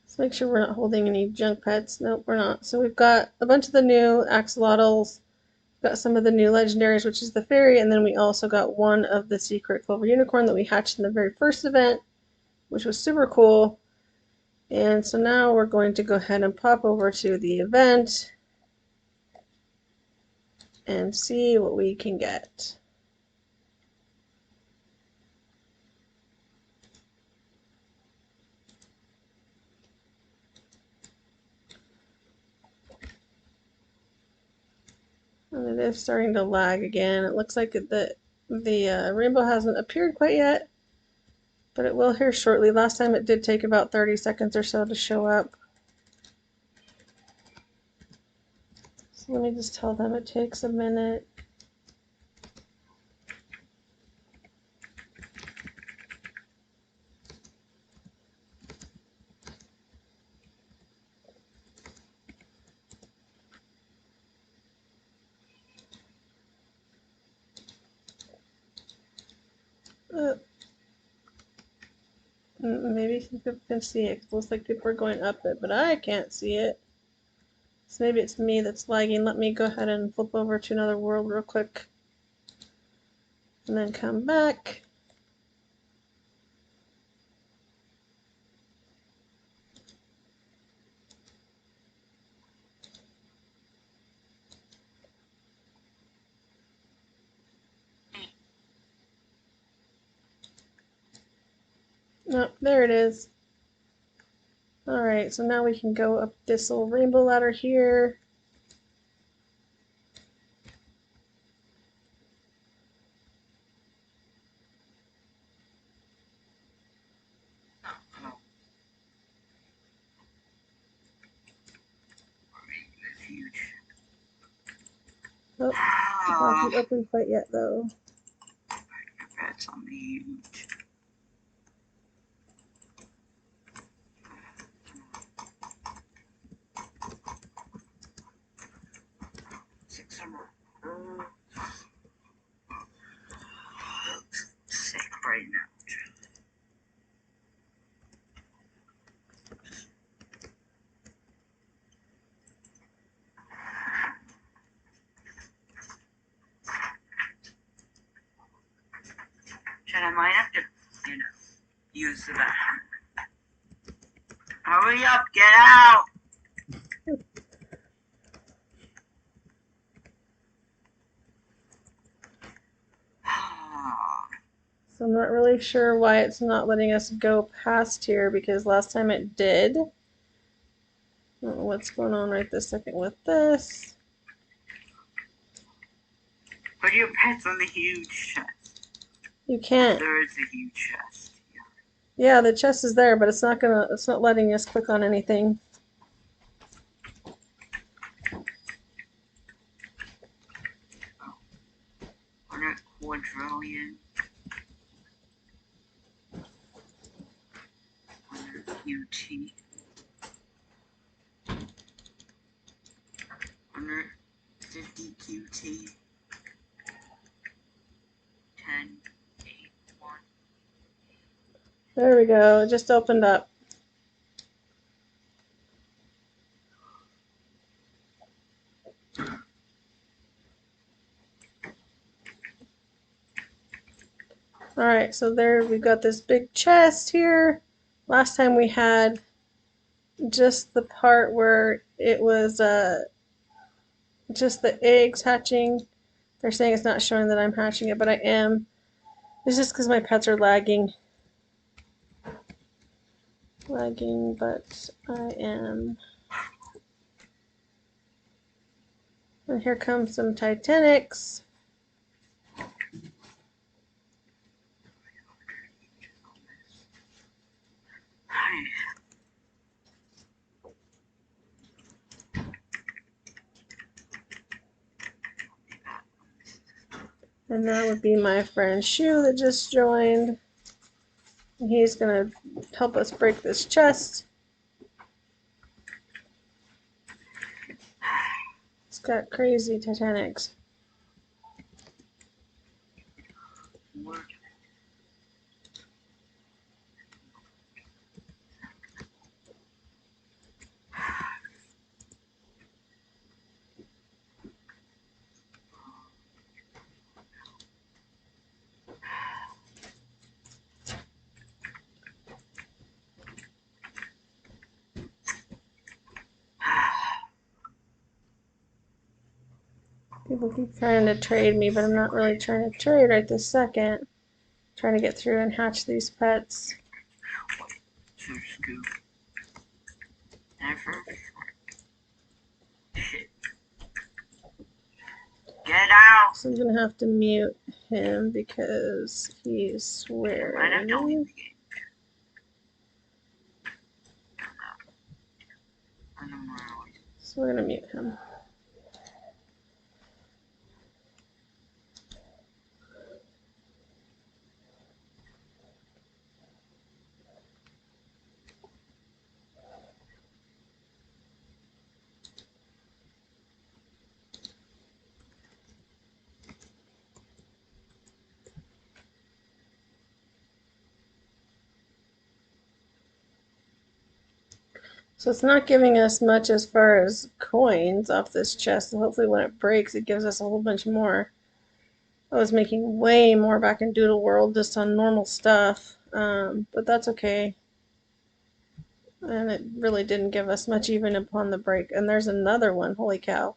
Speaker 1: Let's make sure we're not holding any junk pets. Nope, we're not. So we've got a bunch of the new axolotls, got some of the new legendaries, which is the fairy, and then we also got one of the secret clover unicorn that we hatched in the very first event, which was super cool. And so now we're going to go ahead and pop over to the event and see what we can get. And it is starting to lag again. It looks like the rainbow hasn't appeared quite yet, but it will here shortly. Last time it did take about 30 seconds or so to show up. So let me just tell them it takes a minute. Maybe some people can see it. It looks like people are going up it, but I can't see it. So maybe it's me that's lagging. Let me go ahead and flip over to another world real quick. And then come back. Oh, there it is. Alright, so now we can go up this little rainbow ladder here. Oh, not open quite yet though.
Speaker 2: That's on the huge. Sick right now. I might have to, use the bathroom. Hurry up, get out!
Speaker 1: So I'm not really sure why it's not letting us go past here, because last time it did. I don't know what's going on right this second with this.
Speaker 2: Put your pets on the huge chest.
Speaker 1: You can't.
Speaker 2: There is a huge chest.
Speaker 1: Yeah, the chest is there, but it's not letting us click on anything.
Speaker 2: Quadrillion. QT. 150 QT. 10, 8, 1.
Speaker 1: There we go. It just opened up. Alright, so there we've got this big chest here. Last time we had just the part where it was just the eggs hatching. They're saying it's not showing that I'm hatching it, but I am. It's just because my pets are lagging. But I am. And here comes some Titanics. And that would be my friend Shu that just joined. He's going to help us break this chest. It's got crazy Titanics. People keep trying to trade me, but I'm not really trying to trade right this second. I'm trying to get through and hatch these pets.
Speaker 2: Get out!
Speaker 1: So I'm gonna have to mute him because he's swearing. So we're gonna mute him. So it's not giving us much as far as coins off this chest. So hopefully when it breaks, it gives us a whole bunch more. I was making way more back in Doodle World just on normal stuff, but that's okay. And it really didn't give us much even upon the break. And there's another one. Holy cow.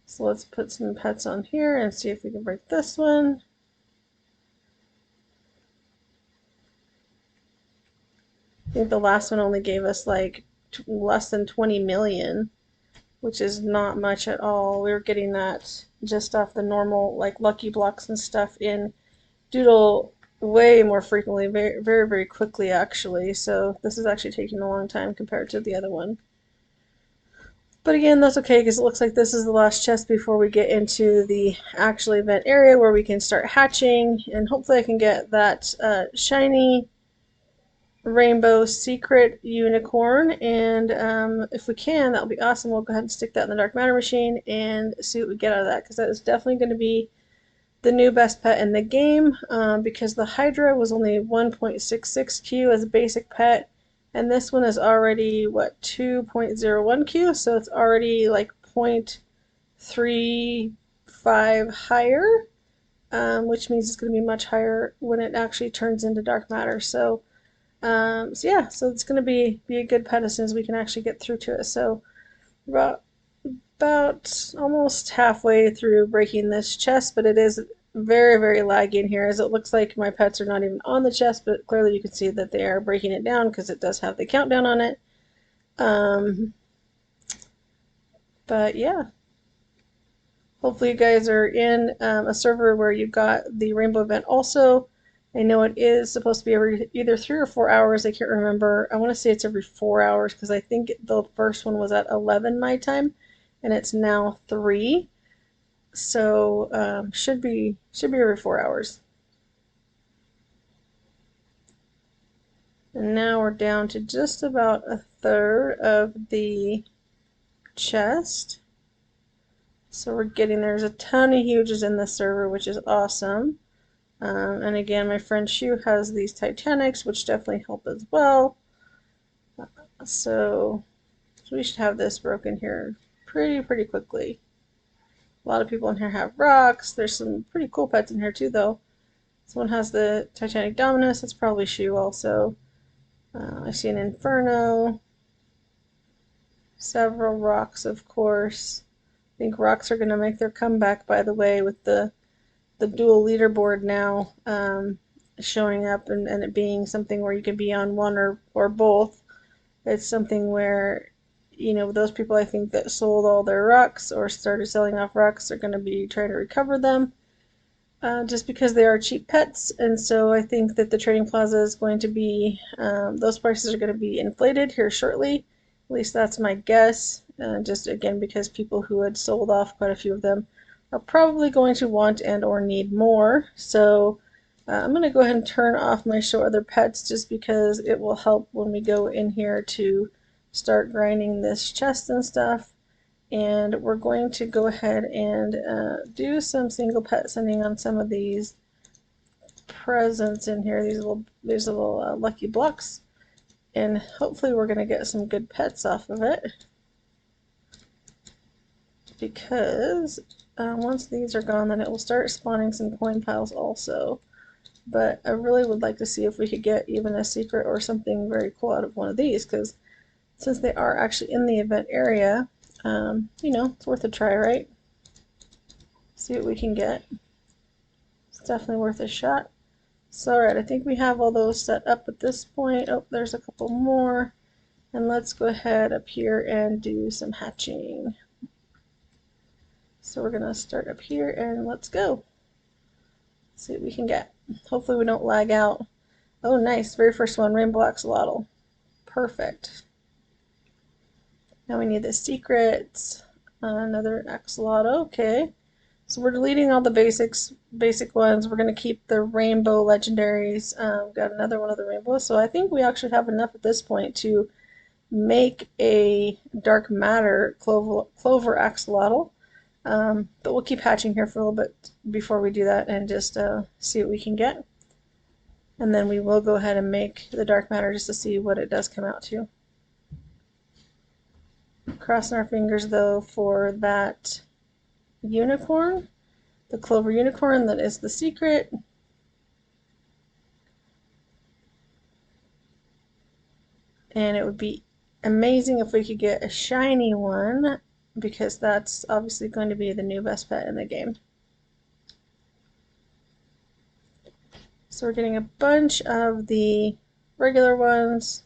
Speaker 1: So let's put some pets on here and see if we can break this one. I think the last one only gave us like less than 20 million, which is not much at all. We were getting that just off the normal like lucky blocks and stuff in Doodle way more frequently, very quickly actually. So this is actually taking a long time compared to the other one. But again, that's okay because it looks like this is the last chest before we get into the actual event area where we can start hatching, and hopefully I can get that shiny rainbow secret unicorn, and if we can, that would be awesome. We'll go ahead and stick that in the dark matter machine and see what we get out of that, because that is definitely going to be the new best pet in the game, because the Hydra was only 1.66 Q as a basic pet, and this one is already, what, 2.01 Q, so it's already like 0.35 higher, which means it's going to be much higher when it actually turns into dark matter. So yeah, so it's going to be a good pet as soon as we can actually get through to it. So about almost halfway through breaking this chest, but it is very, very laggy in here, as it looks like my pets are not even on the chest, but clearly you can see that they are breaking it down because it does have the countdown on it. But yeah, hopefully you guys are in a server where you got the rainbow event also. I know it is supposed to be every either 3 or 4 hours. I can't remember. I want to say it's every 4 hours because I think the first one was at 11 my time, and it's now 3. So should be every 4 hours. And now we're down to just about a third of the chest. So we're getting, there's a ton of huges in this server, which is awesome. And again, my friend Shu has these Titanics, which definitely help as well. So we should have this broken here pretty quickly. A lot of people in here have rocks. There's some pretty cool pets in here too, though. This one has the Titanic Dominus. That's probably Shu also. I see an Inferno. Several rocks, of course. I think rocks are going to make their comeback, by the way, with the dual leaderboard now showing up, and it being something where you can be on one or both. It's something where, you know, those people I think that sold all their rocks or started selling off rocks are going to be trying to recover them, just because they are cheap pets. And so I think that the trading plaza is going to be, those prices are going to be inflated here shortly. At least that's my guess, just again because people who had sold off quite a few of them are probably going to want and or need more. So I'm going to go ahead and turn off my show other pets, just because it will help when we go in here to start grinding this chest and stuff. And we're going to go ahead and do some single pet sending on some of these presents in here, these little lucky blocks, and hopefully we're going to get some good pets off of it, because once these are gone, then it will start spawning some coin piles also. But I really would like to see if we could get even a secret or something very cool out of one of these, because since they are actually in the event area, you know, it's worth a try, right? See what we can get. It's definitely worth a shot. So alright, I think we have all those set up at this point. Oh, there's a couple more. And let's go ahead up here and do some hatching. So we're going to start up here and let's go. See what we can get. Hopefully we don't lag out. Oh, nice. Very first one, Rainbow Axolotl. Perfect. Now we need the secrets. Another axolotl. Okay. So we're deleting all the basic ones. We're going to keep the rainbow legendaries. Got another one of the rainbows. So I think we actually have enough at this point to make a dark matter clover axolotl. But we'll keep hatching here for a little bit before we do that, and just see what we can get. And then we will go ahead and make the dark matter just to see what it does come out to. Crossing our fingers though for that unicorn, the clover unicorn that is the secret. And it would be amazing if we could get a shiny one, because that's obviously going to be the new best pet in the game. So we're getting a bunch of the regular ones,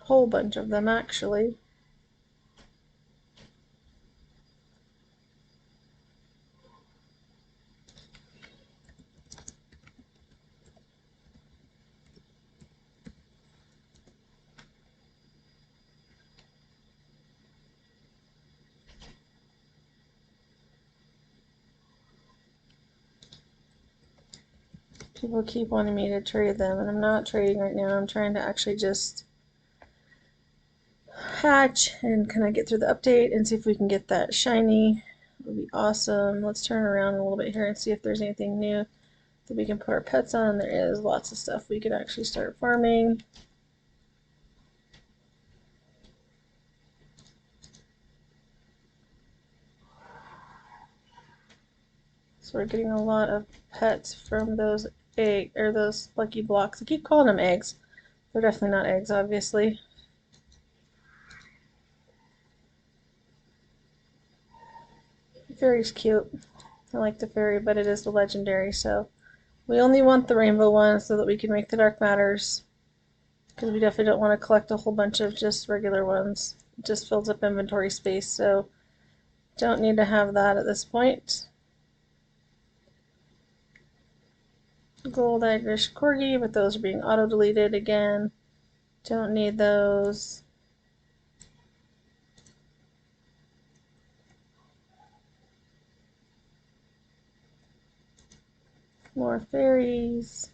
Speaker 1: a whole bunch of them actually. People keep wanting me to trade them, and I'm not trading right now. I'm trying to actually just hatch and kind of get through the update and see if we can get that shiny. It would be awesome. Let's turn around a little bit here and see if there's anything new that we can put our pets on. There is lots of stuff we could actually start farming. So we're getting a lot of pets from those egg or those lucky blocks. I keep calling them eggs. They're definitely not eggs, obviously. The fairy's cute. I like the fairy, but it is the legendary, so we only want the rainbow one so that we can make the dark matters. Because we definitely don't want to collect a whole bunch of just regular ones. It just fills up inventory space, so don't need to have that at this point. Gold Irish Corgi, but those are being auto-deleted again. Don't need those. More fairies.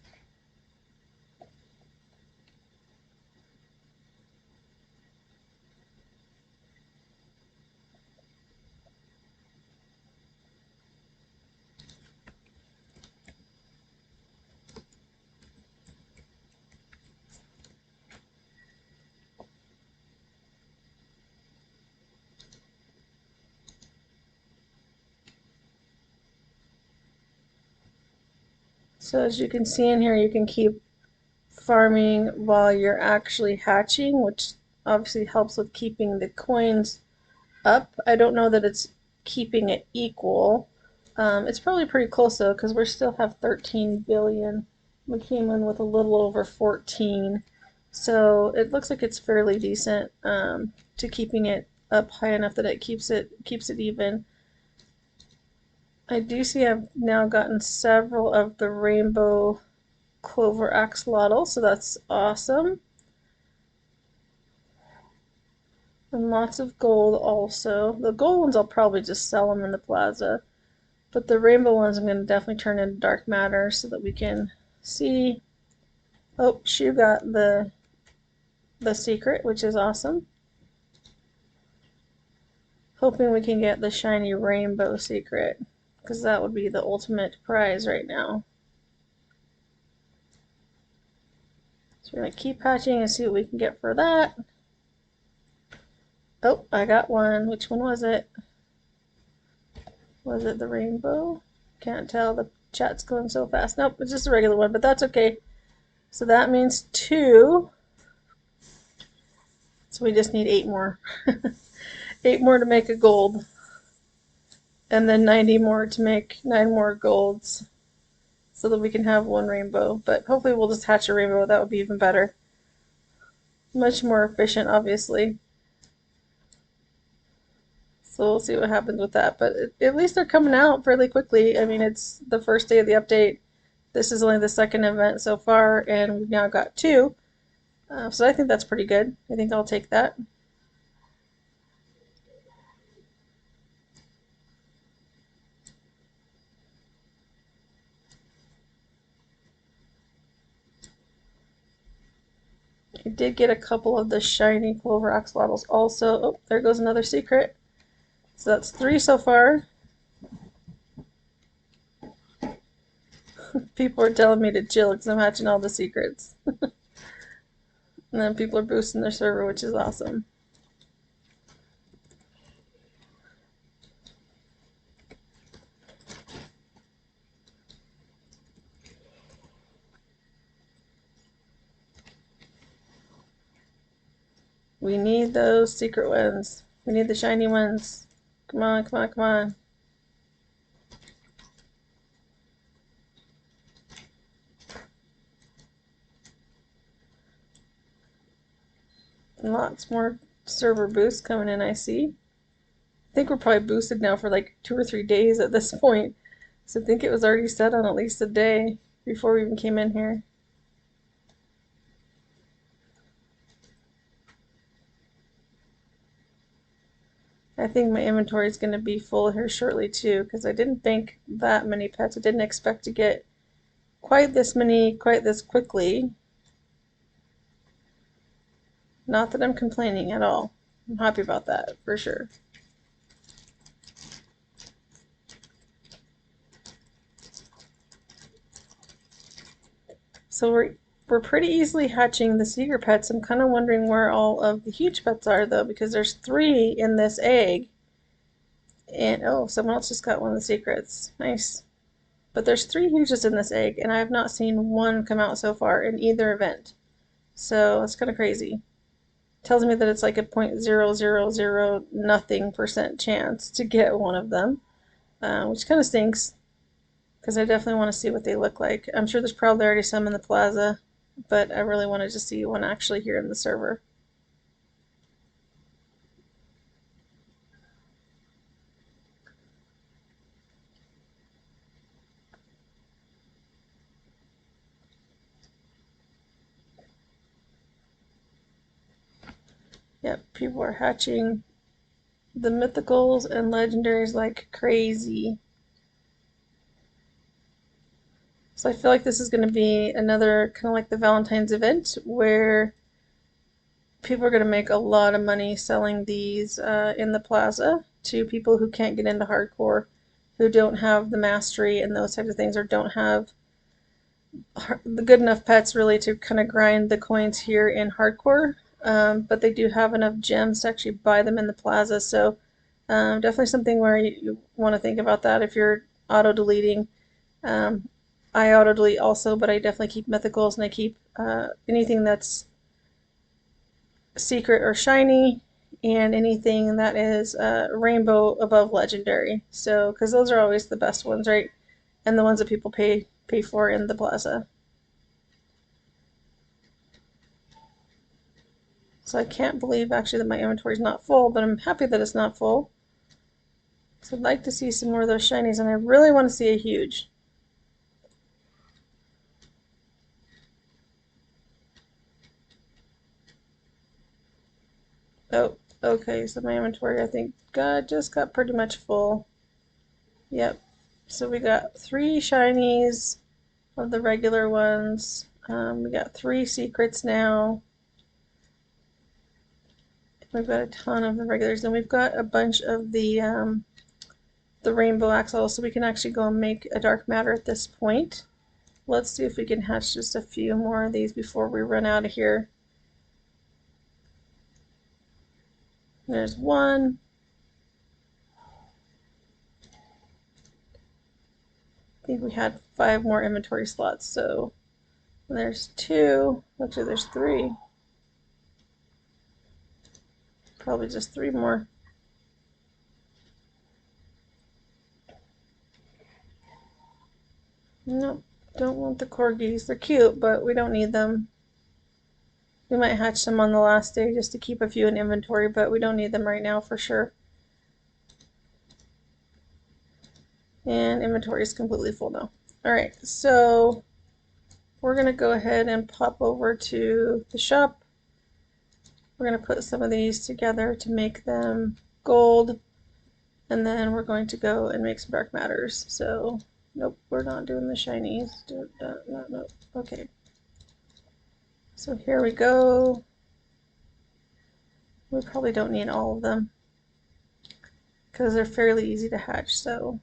Speaker 1: So as you can see in here, you can keep farming while you're actually hatching, which obviously helps with keeping the coins up. I don't know that it's keeping it equal. It's probably pretty close though, because we still have 13 billion. We came in with a little over 14. So it looks like it's fairly decent to keeping it up high enough that it keeps it even. I do see I've now gotten several of the rainbow clover axolotl, so that's awesome. And lots of gold also. The gold ones I'll probably just sell them in the plaza, but the rainbow ones I'm going to definitely turn into dark matter so that we can see. Oh, Shu got the secret, which is awesome. Hoping we can get the shiny rainbow secret, because that would be the ultimate prize right now. So we're going to keep hatching and see what we can get for that. Oh, I got one. Which one was it? Was it the rainbow? Can't tell. The chat's going so fast. Nope, it's just a regular one, but that's okay. So that means 2. So we just need 8 more. 8 more to make a gold. And then 90 more to make 9 more golds. So that we can have 1 rainbow. But hopefully we'll just hatch a rainbow. That would be even better. Much more efficient, obviously. So we'll see what happens with that. But at least they're coming out fairly quickly. I mean, it's the first day of the update. This is only the second event so far, and we've now got 2. So I think that's pretty good. I think I'll take that. I did get a couple of the shiny clover axolotls also. Oh, there goes another secret. So that's 3 so far. People are telling me to chill because I'm hatching all the secrets. And then people are boosting their server, which is awesome. We need those secret ones. We need the shiny ones. Come on, come on, come on. And lots more server boosts coming in, I see. I think we're probably boosted now for like 2 or 3 days at this point. So I think it was already set on at least a day before we even came in here. I think my inventory is going to be full here shortly too, because I didn't think that many pets. I didn't expect to get quite this quickly. Not that I'm complaining at all. I'm happy about that for sure. So we're pretty easily hatching the secret pets. I'm kind of wondering where all of the huge pets are though, because there's 3 in this egg. And oh, someone else just got one of the secrets. Nice. But there's 3 huges in this egg, and I have not seen one come out so far in either event. So that's kind of crazy. Tells me that it's like a 0.000 nothing % chance to get one of them, which kind of stinks because I definitely want to see what they look like. I'm sure there's probably already some in the plaza, but I really wanted to see one actually here in the server. Yep, people are hatching the mythicals and legendaries like crazy. So I feel like this is going to be another kind of like the Valentine's event where people are going to make a lot of money selling these in the plaza to people who can't get into hardcore, who don't have the mastery and those types of things, or don't have the good enough pets really to kind of grind the coins here in hardcore. But they do have enough gems to actually buy them in the plaza. So definitely something where you want to think about that if you're auto deleting. I auto delete also, but I definitely keep mythicals and I keep anything that's secret or shiny, and anything that is rainbow above legendary. So, because those are always the best ones, right? And the ones that people pay for in the plaza. So I can't believe actually that my inventory is not full, but I'm happy that it's not full. So I'd like to see some more of those shinies, and I really want to see a huge. Oh, okay, so my inventory I think just got pretty much full. Yep. So we got 3 shinies of the regular ones. We got 3 secrets now. We've got a ton of the regulars, and we've got a bunch of the rainbow axles, so we can actually go and make a dark matter at this point. Let's see if we can hatch just a few more of these before we run out of here. There's 1. I think we had 5 more inventory slots, so there's 2. Actually, there's 3. Probably just 3 more. Nope, don't want the corgis. They're cute, but we don't need them. We might hatch them on the last day just to keep a few in inventory, but we don't need them right now for sure. And inventory is completely full now. Alright, so we're going to go ahead and pop over to the shop. We're going to put some of these together to make them gold. And then we're going to go and make some dark matters. So, nope, we're not doing the shinies. No. Okay. So here we go. We probably don't need all of them because they're fairly easy to hatch. So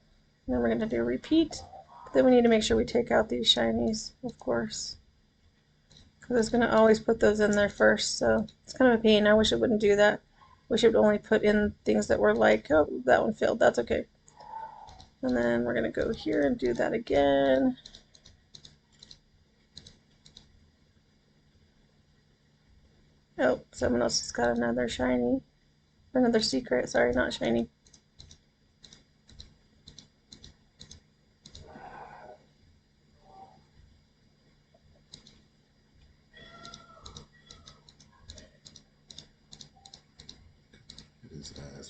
Speaker 1: then we're going to do a repeat. But then we need to make sure we take out these shinies, of course, because it's going to always put those in there first. So it's kind of a pain. I wish it wouldn't do that. Wish it would only put in things that were like, oh, that one failed. That's okay. And then we're going to go here and do that again. Oh, someone else has got another shiny. Another secret. Sorry, not shiny.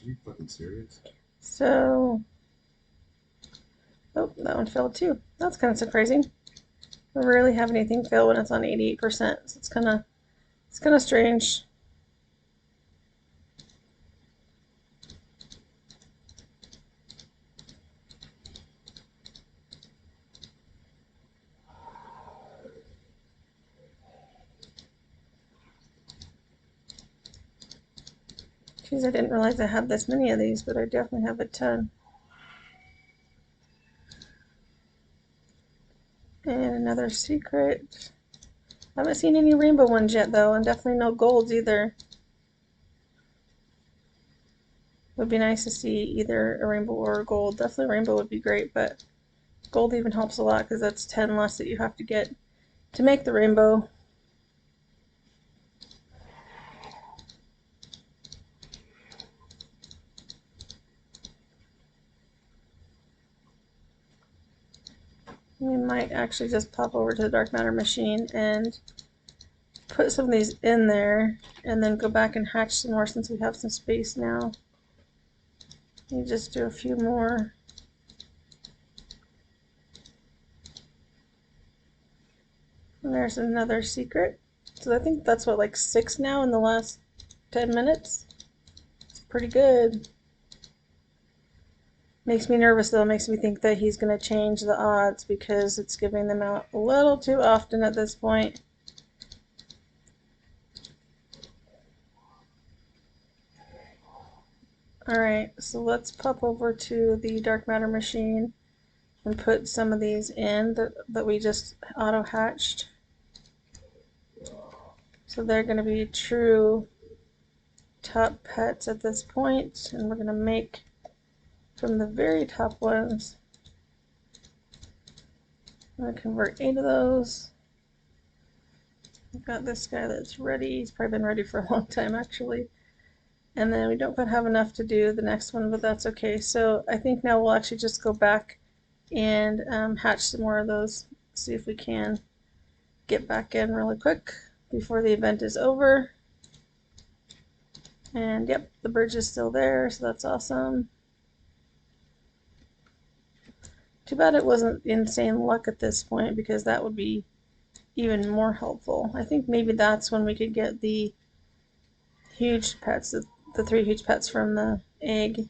Speaker 3: Are you fucking serious?
Speaker 1: So, oh, that one failed too. That's kind of surprising. I rarely have anything fail when it's on 88%. So it's kind of strange. Geez, I didn't realize I had this many of these, but I definitely have a ton. And another secret. I haven't seen any rainbow ones yet though, and definitely no golds either. Would be nice to see either a rainbow or a gold. Definitely rainbow would be great, but gold even helps a lot because that's 10 less that you have to get to make the rainbow. We might actually just pop over to the dark matter machine and put some of these in there and then go back and hatch some more since we have some space now. You just do a few more. And there's another secret. So I think that's what, like 6 now in the last 10 minutes. It's pretty good. Makes me nervous though, makes me think that he's going to change the odds because it's giving them out a little too often at this point. Alright, so let's pop over to the dark matter machine and put some of these in that we just auto hatched. So they're going to be true top pets at this point, and we're going to make from the very top ones. I'm going to convert 8 of those. I've got this guy that's ready. He's probably been ready for a long time actually. And then we don't have enough to do the next one, but that's okay. So I think now we'll actually just go back and hatch some more of those. See if we can get back in really quick before the event is over. And yep, the bridge is still there, so that's awesome. Too bad it wasn't insane luck at this point because that would be even more helpful. I think maybe that's when we could get the huge pets, the 3 huge pets from the egg.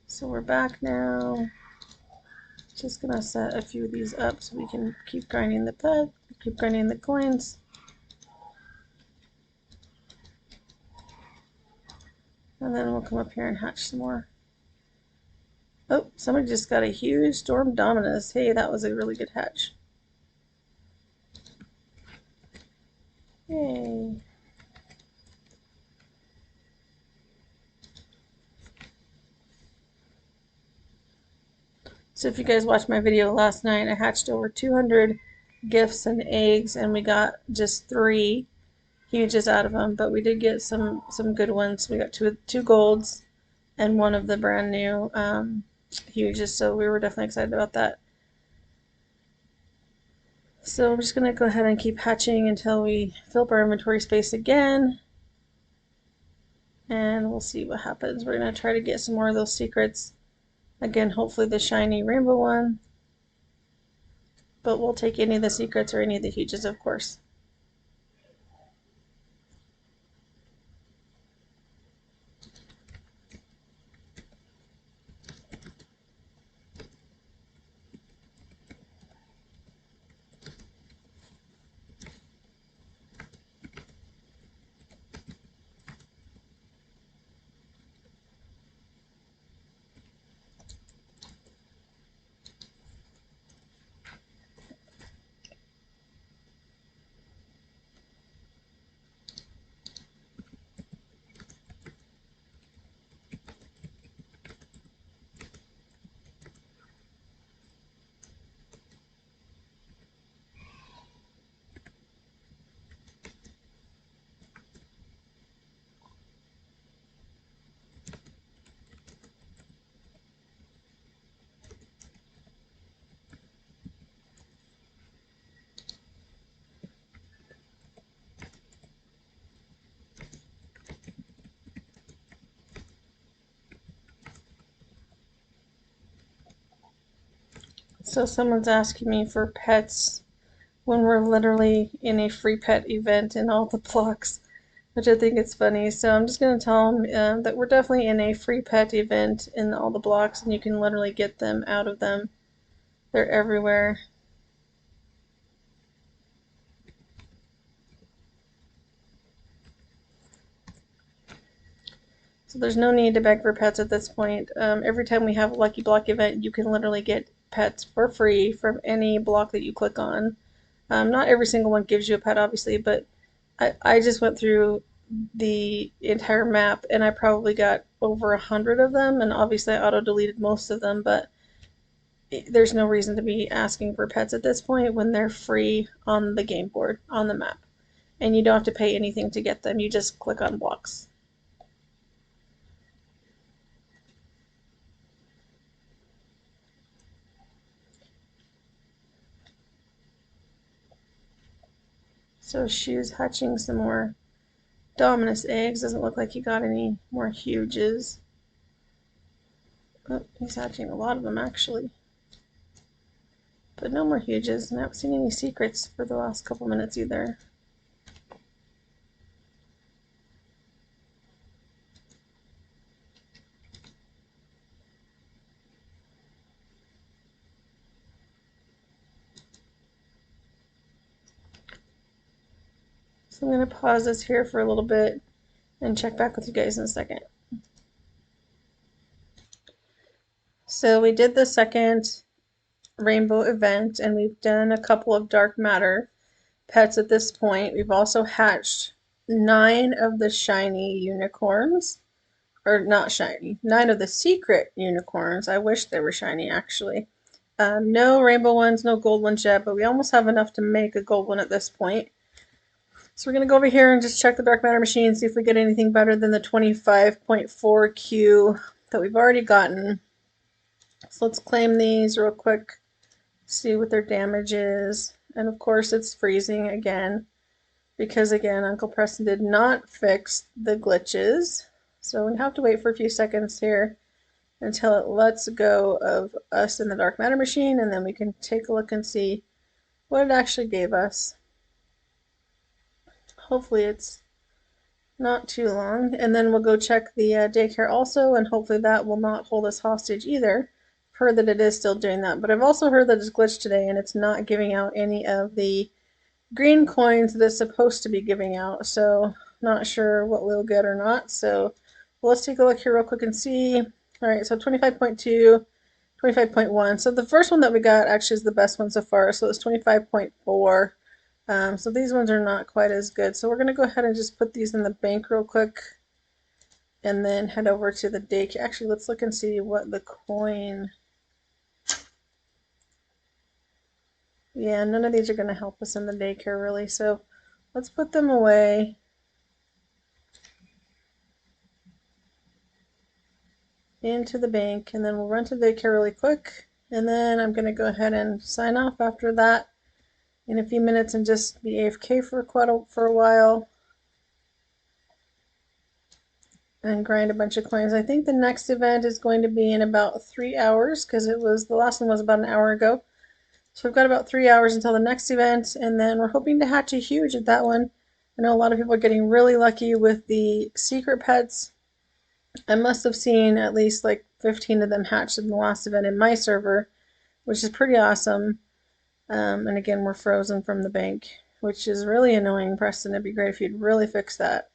Speaker 1: So we're back now. Just gonna set a few of these up so we can keep grinding the pet, keep grinding the coins. And then we'll come up here and hatch some more. Oh, somebody just got a huge Storm Dominus. Hey, that was a really good hatch. Yay. So if you guys watched my video last night, I hatched over 200 gifts and eggs, and we got just 3 huges out of them, but we did get some good ones. We got two golds and 1 of the brand new huges, so we were definitely excited about that. So I'm just going to go ahead and keep hatching until we fill up our inventory space again. And we'll see what happens. We're going to try to get some more of those secrets. Again, hopefully the shiny rainbow one. But we'll take any of the secrets or any of the huges, of course. So someone's asking me for pets when we're literally in a free pet event in all the blocks, which I think is funny. So I'm just going to tell them that we're definitely in a free pet event in all the blocks, and you can literally get them out of them. They're everywhere. So there's no need to beg for pets at this point. Every time we have a Lucky Block event, you can literally get pets for free from any block that you click on. Not every single one gives you a pet, obviously, but I just went through the entire map and I probably got over 100 of them, and obviously I auto deleted most of them, but there's no reason to be asking for pets at this point when they're free on the game board, on the map. And you don't have to pay anything to get them, you just click on blocks. So Shu's hatching some more Dominus eggs. Doesn't look like he got any more huges. Oh, he's hatching a lot of them actually. But no more huges. And I haven't seen any secrets for the last couple minutes either. So I'm going to pause this here for a little bit and check back with you guys in a second. So we did the second rainbow event and we've done a couple of dark matter pets at this point. We've also hatched 9 of the shiny unicorns. Or not shiny, 9 of the secret unicorns. I wish they were shiny actually. No rainbow ones, no gold ones yet, but we almost have enough to make a gold one at this point. So we're going to go over here and just check the dark matter machine, see if we get anything better than the 25.4 Q that we've already gotten. So let's claim these real quick, see what their damage is. And of course it's freezing again, because again Uncle Preston did not fix the glitches. So we have to wait for a few seconds here until it lets go of us in the dark matter machine, and then we can take a look and see what it actually gave us. Hopefully it's not too long, and then we'll go check the daycare also, and hopefully that will not hold us hostage either. I've heard that it is still doing that, but I've also heard that it's glitched today and it's not giving out any of the green coins that it's supposed to be giving out, so not sure what we'll get or not. So let's take a look here real quick and see. All right, so 25.2, 25.1. So the first one that we got actually is the best one so far, so it's 25.4. So these ones are not quite as good. So we're going to go ahead and just put these in the bank real quick and then head over to the daycare. Actually, let's look and see what the coin... Yeah, none of these are going to help us in the daycare really, so let's put them away. Into the bank, and then we'll run to daycare really quick, and then I'm going to go ahead and sign off after that in a few minutes and just be AFK for a while and grind a bunch of coins. I think the next event is going to be in about 3 hours, because the last one was about an hour ago. So we've got about 3 hours until the next event, and then we're hoping to hatch a huge at that one. I know a lot of people are getting really lucky with the secret pets. I must have seen at least like 15 of them hatched in the last event in my server, which is pretty awesome. And again, we're frozen from the bank, which is really annoying, Preston. It'd be great if you'd really fix that.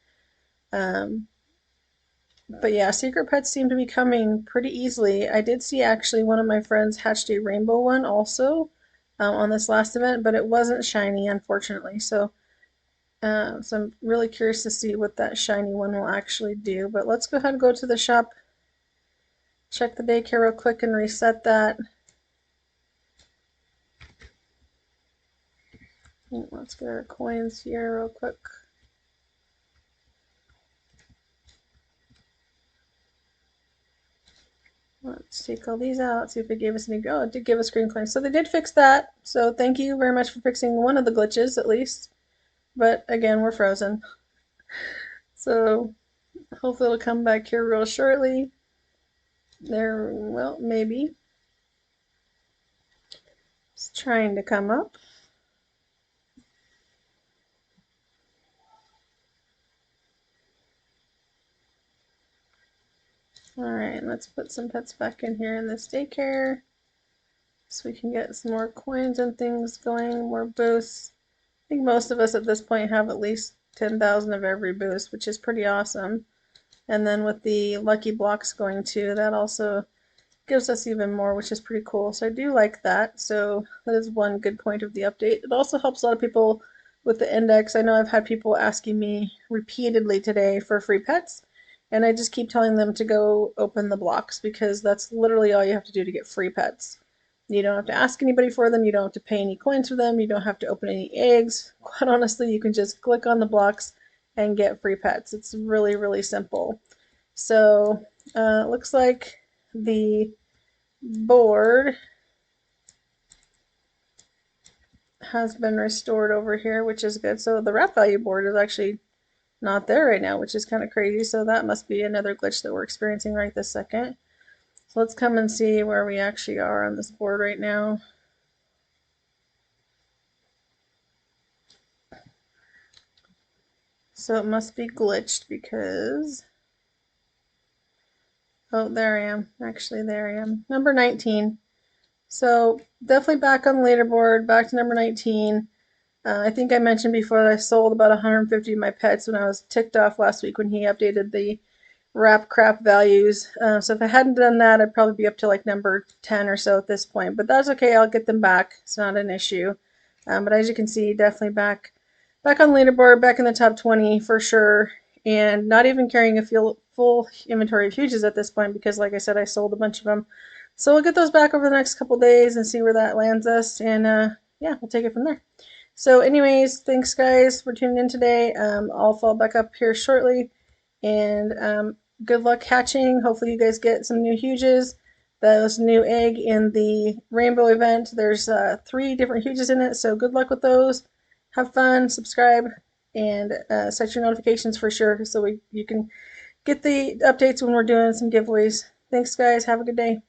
Speaker 1: But yeah, secret pets seem to be coming pretty easily. I did see actually one of my friends hatched a rainbow one also on this last event, but it wasn't shiny, unfortunately. So I'm really curious to see what that shiny one will actually do. But let's go ahead and go to the shop, check the daycare real quick, and reset that. Let's get our coins here real quick. Let's take all these out, see if it gave us any. Oh, it did give us green coins. So they did fix that. So thank you very much for fixing one of the glitches at least. But again, we're frozen. So hopefully it'll come back here real shortly. There, well, maybe. It's trying to come up. Alright, let's put some pets back in here in this daycare so we can get some more coins and things going, more boosts. I think most of us at this point have at least 10,000 of every boost, which is pretty awesome. And then with the lucky blocks going too, that also gives us even more, which is pretty cool. So I do like that. So that is one good point of the update. It also helps a lot of people with the index. I know I've had people asking me repeatedly today for free pets, and I just keep telling them to go open the blocks because that's literally all you have to do to get free pets. You don't have to ask anybody for them. You don't have to pay any coins for them. You don't have to open any eggs. Quite honestly, you can just click on the blocks and get free pets. It's really, really simple. So it looks like the board has been restored over here, which is good. So the wrap value board is actually not there right now, which is kind of crazy. So that must be another glitch that we're experiencing right this second. So let's come and see where we actually are on this board right now. So it must be glitched because, oh, there I am. Actually, there I am. Number 19. So definitely back on the leaderboard, back to number 19. I think I mentioned before that I sold about 150 of my pets when I was ticked off last week when he updated the wrap crap values. So if I hadn't done that, I'd probably be up to like number 10 or so at this point. But that's okay. I'll get them back. It's not an issue. But as you can see, definitely back on the leaderboard, back in the top 20 for sure. And not even carrying a full inventory of huges at this point because, like I said, I sold a bunch of them. So we'll get those back over the next couple days and see where that lands us. And yeah, we'll take it from there. So anyways, thanks guys for tuning in today. I'll fall back up here shortly. And good luck hatching. Hopefully you guys get some new huges. Those new egg in the rainbow event. There's 3 different huges in it, so good luck with those. Have fun, subscribe, and set your notifications for sure so you can get the updates when we're doing some giveaways. Thanks guys, have a good day.